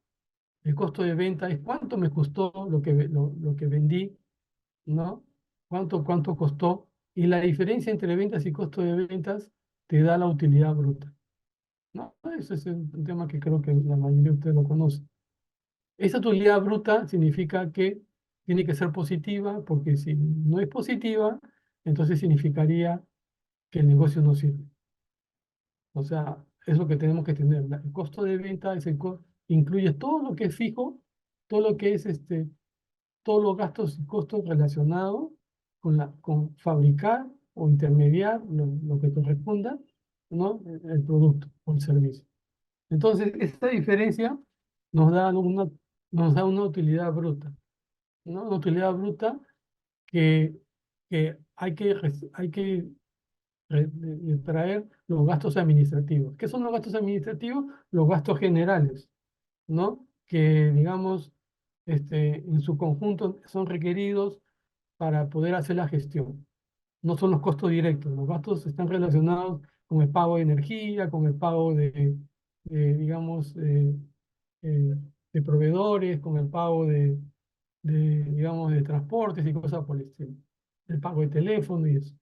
El costo de venta es cuánto me costó lo que vendí, ¿no? Cuánto costó. Y la diferencia entre ventas y costo de ventas te da la utilidad bruta, ¿no? Ese es un tema que creo que la mayoría de ustedes lo conocen. Esa utilidad bruta significa que tiene que ser positiva, porque si no es positiva, entonces significaría que el negocio no sirve. O sea, es lo que tenemos que tener. El costo de venta incluye todo lo que es fijo, todo lo que es todos los gastos y costos relacionados con fabricar o intermediar lo que corresponda, ¿no? El producto o el servicio. Entonces, esta diferencia nos da una utilidad bruta, ¿no? Una utilidad bruta que, que hay que traer los gastos administrativos. ¿Qué son los gastos administrativos? Los gastos generales, ¿no? Que, digamos, en su conjunto son requeridos para poder hacer la gestión. No son los costos directos. Los gastos están relacionados con el pago de energía, con el pago digamos, eh, de proveedores, con el pago digamos, de transportes y cosas por el estilo. El pago de teléfono y eso.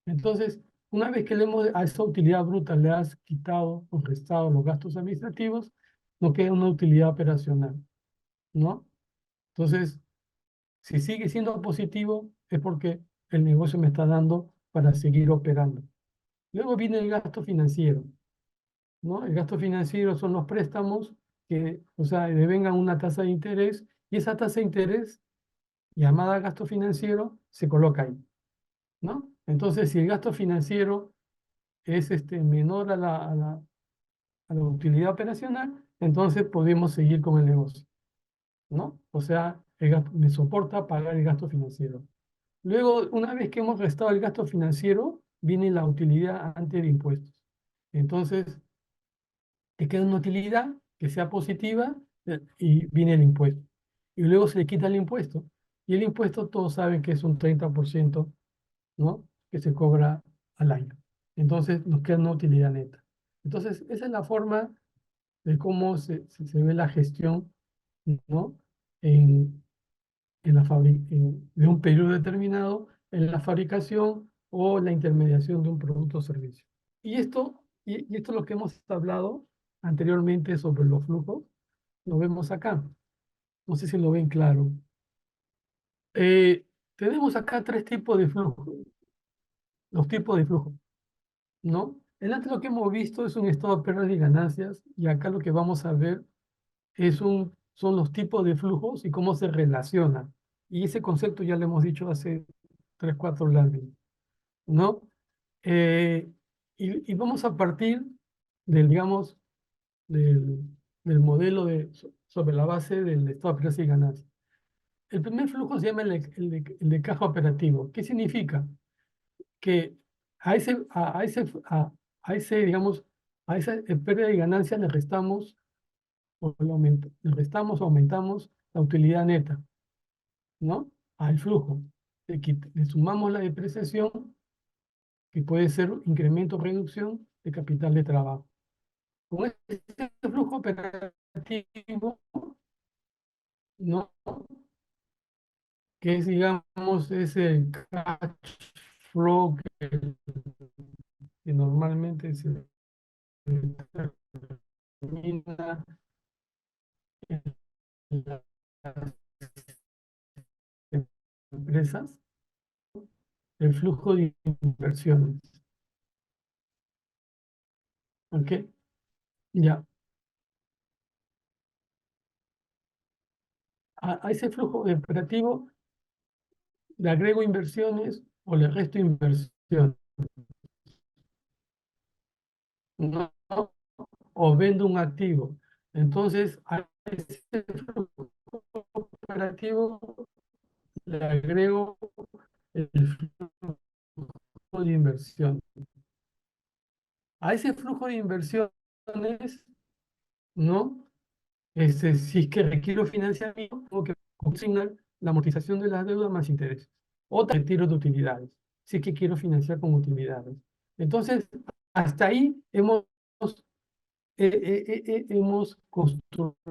Entonces, una vez que a esa utilidad bruta le has quitado o restado los gastos administrativos, nos queda una utilidad operacional, ¿no? Entonces, si sigue siendo positivo, es porque el negocio me está dando para seguir operando. Luego viene el gasto financiero, ¿no? El gasto financiero son los préstamos que, o sea, devengan una tasa de interés, y esa tasa de interés, llamada gasto financiero, se coloca ahí, ¿no? Entonces, si el gasto financiero es menor a la utilidad operacional, entonces podemos seguir con el negocio, ¿no? O sea, me soporta pagar el gasto financiero. Luego, una vez que hemos restado el gasto financiero, viene la utilidad antes de impuestos. Entonces, te queda una utilidad que sea positiva, y viene el impuesto. Y luego se le quita el impuesto. Y el impuesto todos saben que es un 30%, ¿no? Que se cobra al año. Entonces, nos queda una utilidad neta. Entonces, esa es la forma de cómo se ve la gestión, ¿no? En, de un periodo determinado en la fabricación o la intermediación de un producto o servicio. Y esto es lo que hemos hablado anteriormente sobre los flujos, lo vemos acá. No sé si lo ven claro. Tenemos acá tres tipos de flujos, los tipos de flujo, ¿no? Antes lo que hemos visto es un estado de pérdidas y ganancias, y acá lo que vamos a ver son los tipos de flujos y cómo se relacionan. Y ese concepto ya lo hemos dicho hace 3, 4 lives, ¿no? Y vamos a partir digamos, del, del modelo sobre la base del estado de pérdidas y ganancias. El primer flujo se llama el de caja operativo. ¿Qué significa? Que a ese, a ese, digamos, a esa pérdida y ganancia le restamos o le restamos o aumentamos la utilidad neta, ¿no? Al flujo. Le sumamos la depreciación, que puede ser incremento o reducción de capital de trabajo. Con este flujo operativo, ¿no? Que es, digamos, ese cash flow que normalmente se determina en las empresas, el flujo de inversiones. ¿Ok? Ya. A ese flujo operativo le agrego inversiones o le resto inversiones, ¿no? O vendo un activo. Entonces, a ese flujo operativo le agrego el flujo de inversión. A ese flujo de inversiones, ¿no? Si es que requiero financiamiento, tengo que consignar la amortización de las deudas más intereses. O retiro de utilidades, si es que quiero financiar con utilidades. Entonces, hasta ahí hemos construido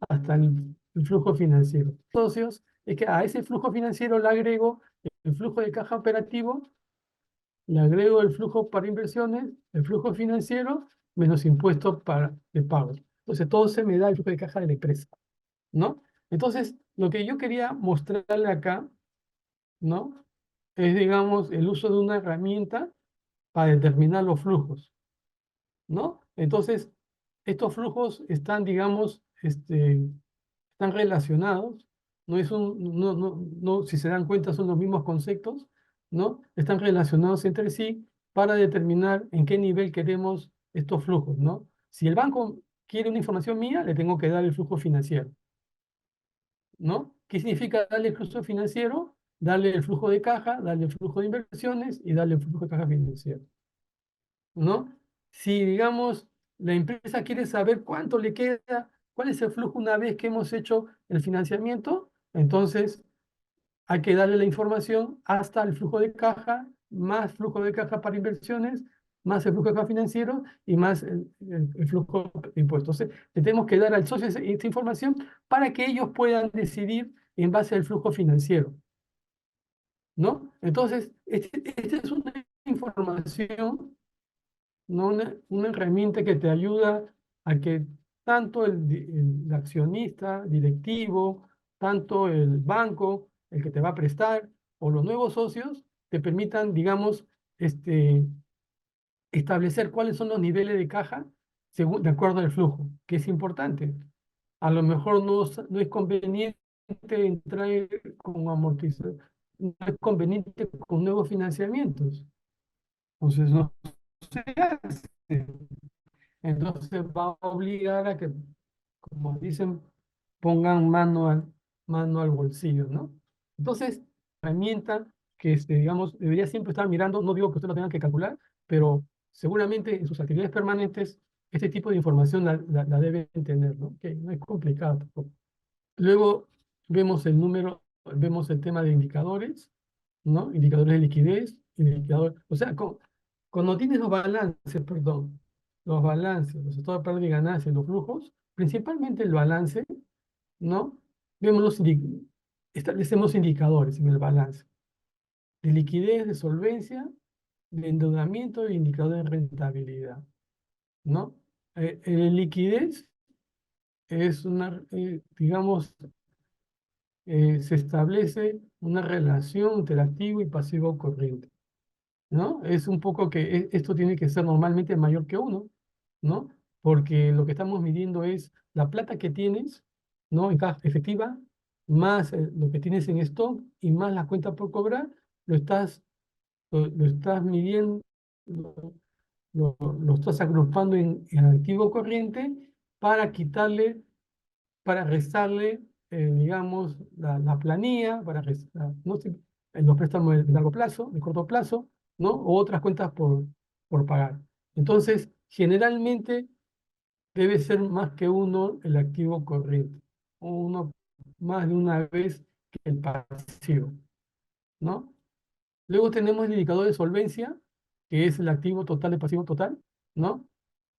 hasta el flujo financiero. Socios, es que a ese flujo financiero le agrego el flujo de caja operativo, le agrego el flujo para inversiones, el flujo financiero, menos impuestos de pagos. Entonces, todo se me da el flujo de caja de la empresa, ¿no? Entonces, lo que yo quería mostrarle acá, ¿no? Es, digamos, el uso de una herramienta para determinar los flujos, ¿no? Entonces, estos flujos están, digamos, están relacionados, no, si se dan cuenta son los mismos conceptos, ¿no? Están relacionados entre sí para determinar en qué nivel queremos estos flujos, ¿no? Si el banco quiere una información mía, le tengo que dar el flujo financiero, ¿no? ¿Qué significa darle el flujo financiero? Darle el flujo de caja, darle el flujo de inversiones y darle el flujo de caja financiero, ¿no? Si, digamos, la empresa quiere saber cuánto le queda, cuál es el flujo una vez que hemos hecho el financiamiento, entonces hay que darle la información hasta el flujo de caja, más flujo de caja para inversiones, más el flujo de caja financiero y más el flujo de impuestos. Entonces, le tenemos que dar al socio esta información para que ellos puedan decidir en base al flujo financiero, ¿no? Entonces, esta es una información, ¿no? Una herramienta que te ayuda a que tanto el accionista, directivo, tanto el banco, el que te va a prestar, o los nuevos socios, te permitan, digamos, establecer cuáles son los niveles de caja según, de acuerdo al flujo, que es importante. A lo mejor no es conveniente entrar con amortizador, no es conveniente con nuevos financiamientos. Entonces, no se hace. Entonces va a obligar a que, como dicen, pongan mano al bolsillo, ¿no? Entonces, herramienta que, digamos, debería siempre estar mirando, no digo que usted lo tenga que calcular, pero seguramente en sus actividades permanentes este tipo de información la deben tener, ¿no? Que no es complicado tampoco. Luego vemos el tema de indicadores, ¿no? Indicadores de liquidez, o sea, cuando tienes los balances, perdón, los balances, los estados de pérdida y ganancias, los flujos, principalmente el balance, ¿no? Vemos establecemos indicadores en el balance de liquidez, de solvencia, de endeudamiento e indicador de rentabilidad, ¿no? Liquidez es digamos, se establece una relación entre activo y pasivo corriente, ¿no? Es un poco que esto tiene que ser normalmente mayor que uno, ¿no? Porque lo que estamos midiendo es la plata que tienes, ¿no? En caja efectiva, más lo que tienes en stock y más la cuenta por cobrar, lo estás midiendo, lo estás agrupando en activo corriente para para restarle, digamos, la planilla, no sé, los préstamos de largo plazo, de corto plazo, ¿no? O otras cuentas por pagar. Entonces, generalmente debe ser más que uno el activo corriente, o uno más de una vez que el pasivo, ¿no? Luego tenemos el indicador de solvencia, que es el activo total de pasivo total, ¿no?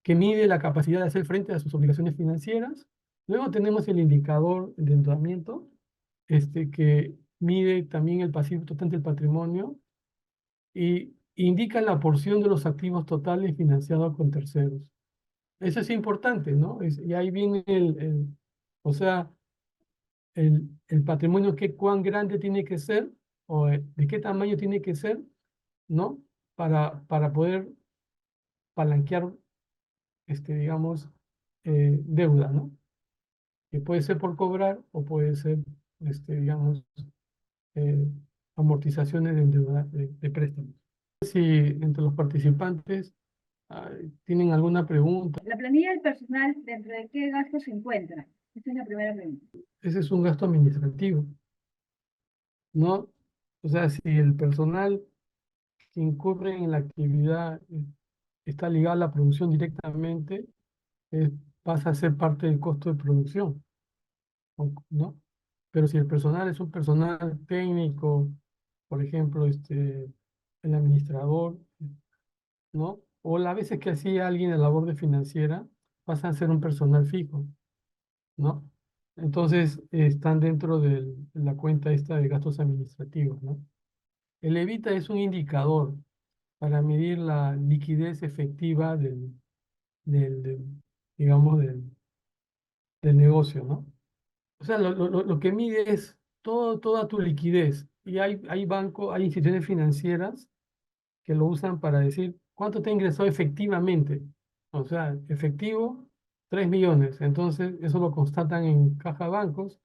Que mide la capacidad de hacer frente a sus obligaciones financieras. Luego tenemos el indicador de endeudamiento, que mide también el pasivo total del patrimonio y indica la porción de los activos totales financiados con terceros. Eso es importante, ¿no? Y ahí viene o sea, el patrimonio, cuán grande tiene que ser, o de qué tamaño tiene que ser, ¿no? Para poder palanquear, digamos, deuda, ¿no? Que puede ser por cobrar o puede ser, digamos, eh, amortizaciones de, de préstamos. Si entre los participantes tienen alguna pregunta.
La planilla del personal, ¿dentro de qué gastos se encuentra? Esta es la primera pregunta.
Ese es un gasto administrativo, ¿no? O sea, si el personal que incurre en la actividad está ligado a la producción directamente, pasa a ser parte del costo de producción, ¿no? Pero si el personal es un personal técnico, por ejemplo, el administrador, ¿no? O las veces que hacía alguien de labor de financiera, pasa a ser un personal fijo, ¿no? Entonces, están dentro de la cuenta esta de gastos administrativos, ¿no? El EBITA es un indicador para medir la liquidez efectiva del, digamos, del negocio, ¿no? O sea, lo que mide es toda tu liquidez. Y hay bancos, hay instituciones financieras que lo usan para decir cuánto te ha ingresado efectivamente. O sea, efectivo, 3 millones. Entonces, eso lo constatan en caja de bancos.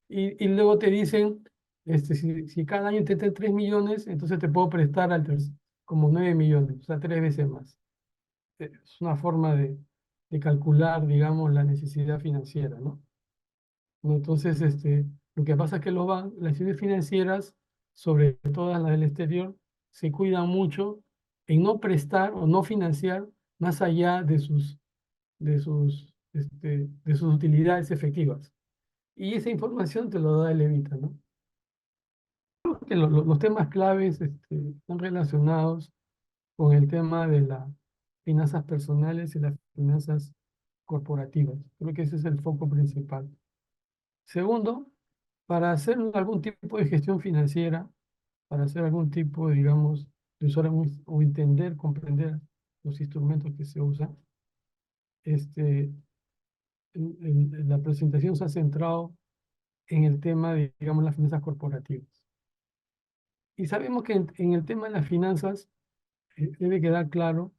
Y luego te dicen, si cada año te entra 3 millones, entonces te puedo prestar como 9 millones, o sea, 3 veces más. Es una forma de calcular, digamos, la necesidad financiera, ¿no? Entonces, lo que pasa es que las instituciones financieras, sobre todo las del exterior, se cuidan mucho en no prestar o no financiar más allá de sus utilidades efectivas. Y esa información te lo da el EBITA, ¿no? Que los temas claves están relacionados con el tema de las finanzas personales y las finanzas corporativas. Creo que ese es el foco principal. Segundo, para hacer algún tipo de gestión financiera, para hacer algún tipo, digamos, de usar o entender, comprender los instrumentos que se usan, la presentación se ha centrado en el tema de, digamos, las finanzas corporativas. Y sabemos que en el tema de las finanzas debe quedar claro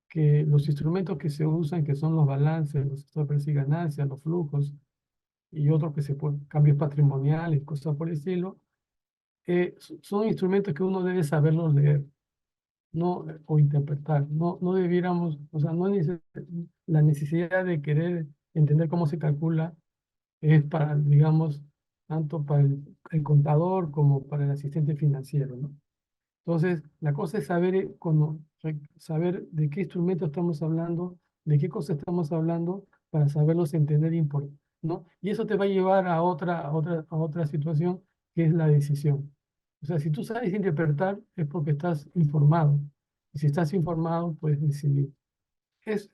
que los instrumentos que se usan, que son los balances, los estados de ganancias, los flujos y otros que se pueden, cambios patrimoniales, cosas por el estilo, son instrumentos que uno debe saberlos leer, no, o interpretar. No debiéramos, o sea, la necesidad de querer entender cómo se calcula es para, digamos, tanto para el contador como para el asistente financiero, ¿no? Entonces, la cosa es saber, saber de qué instrumento estamos hablando, de qué cosa estamos hablando, para saberlos entender, ¿no? Y eso te va a llevar a otra situación, que es la decisión. O sea, si tú sabes interpretar, es porque estás informado. Y si estás informado, puedes decidir.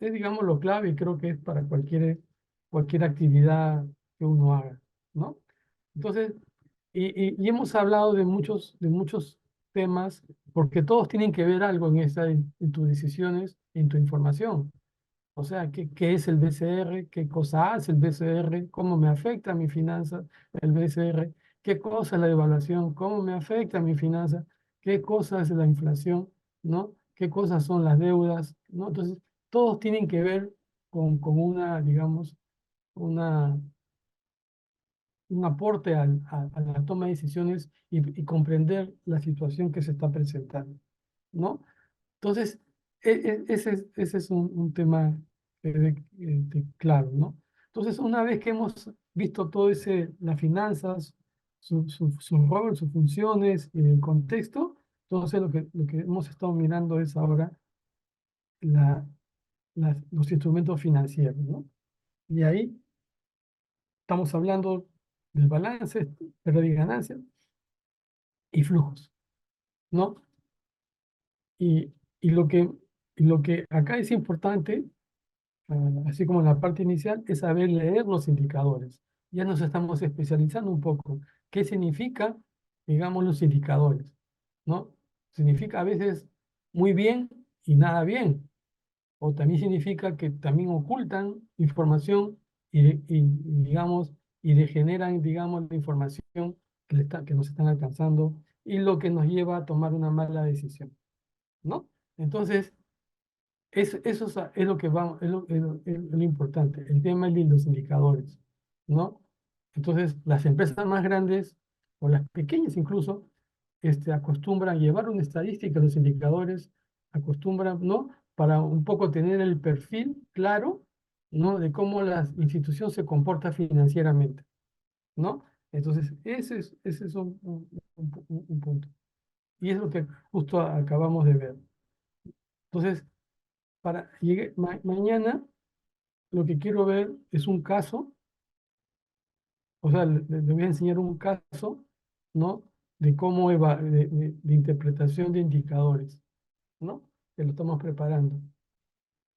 Digamos, lo clave, y creo que es para cualquier actividad que uno haga, ¿no? Entonces, y hemos hablado de muchos temas, porque todos tienen que ver algo en tus decisiones, en tu información. O sea, ¿qué es el BCR? ¿Qué cosa hace el BCR? ¿Cómo me afecta a mi finanza el BCR? ¿Qué cosa es la devaluación? ¿Cómo me afecta a mi finanza? ¿Qué cosa es la inflación? ¿No? ¿Qué cosas son las deudas? ¿No? Entonces, todos tienen que ver con una, digamos, una, un aporte a la toma de decisiones y comprender la situación que se está presentando, ¿no? Entonces, ese es un tema claro, ¿no? Entonces, una vez que hemos visto todo las finanzas, su rol, sus funciones y el contexto, entonces lo que hemos estado mirando es ahora la, los instrumentos financieros, ¿no? Y ahí estamos hablando del balance, pérdida y ganancias y flujos, ¿no? Y, y lo que, y lo que acá es importante, así como en la parte inicial, es saber leer los indicadores. Ya nos estamos especializando un poco. ¿Qué significa, digamos, los indicadores? ¿No? Significa a veces muy bien y nada bien. O también significa que también ocultan información digamos, y degeneran, digamos, la información que nos están alcanzando y lo que nos lleva a tomar una mala decisión, ¿no? Entonces, eso es lo que va, es lo importante, el tema de los indicadores, ¿no? Entonces, las empresas más grandes, o las pequeñas incluso, acostumbran a llevar una estadística, los indicadores, acostumbran, ¿no? Para un poco tener el perfil claro, ¿no? De cómo la institución se comporta financieramente, ¿no? Entonces, ese es un punto. Y es lo que justo acabamos de ver. Entonces, mañana lo que quiero ver es un caso, o sea, le voy a enseñar un caso, ¿no? De cómo de interpretación de indicadores, ¿no? Que lo estamos preparando.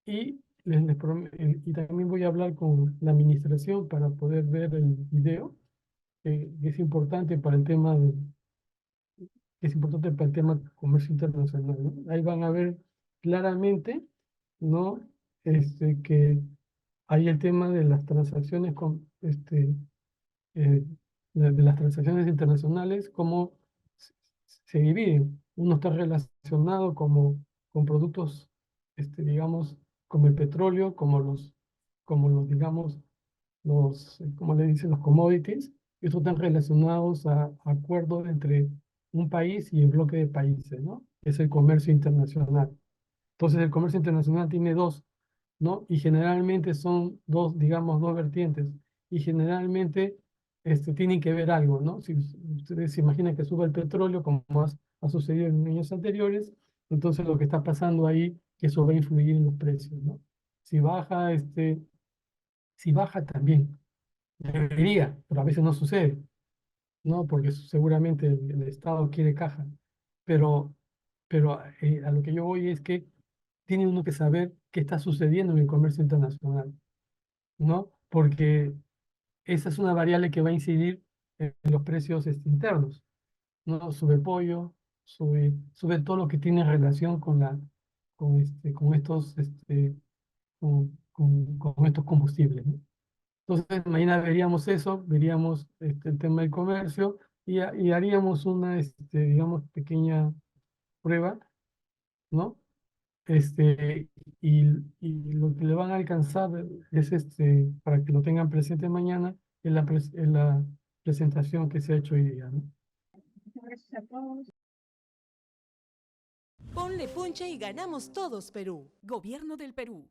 Y, y también voy a hablar con la administración para poder ver el video, que es importante para el tema que es importante para el tema de comercio internacional, ¿no? Ahí van a ver claramente, ¿no? Que hay el tema de las transacciones eh, de las transacciones internacionales, cómo se se dividen. Uno está relacionado con productos, digamos, como el petróleo, digamos, como le dicen, los commodities, y estos están relacionados a acuerdos entre un país y el bloque de países, ¿no? Es el comercio internacional. Entonces, el comercio internacional tiene dos, ¿no? Y generalmente son dos, digamos, dos vertientes. Y generalmente tienen que ver algo, ¿no? Si ustedes se imaginan que sube el petróleo, como ha sucedido en años anteriores, entonces lo que está pasando ahí, que eso va a influir en los precios, ¿no? Si baja, si baja también, debería, pero a veces no sucede, ¿no? Porque seguramente el Estado quiere caja. Pero, pero a lo que yo voy es que tiene uno que saber qué está sucediendo en el comercio internacional, ¿no? Porque esa es una variable que va a incidir en los precios internos, ¿no? Sube el pollo, sube todo lo que tiene relación con estos, con estos combustibles, ¿no? Entonces, mañana veríamos eso, veríamos el tema del comercio y haríamos una, digamos, pequeña prueba, ¿no? Este, y, y lo que le van a alcanzar es, para que lo tengan presente mañana, es la presentación que se ha hecho hoy día, ¿no?
Ponle punche y ganamos todos, Perú. Gobierno del Perú.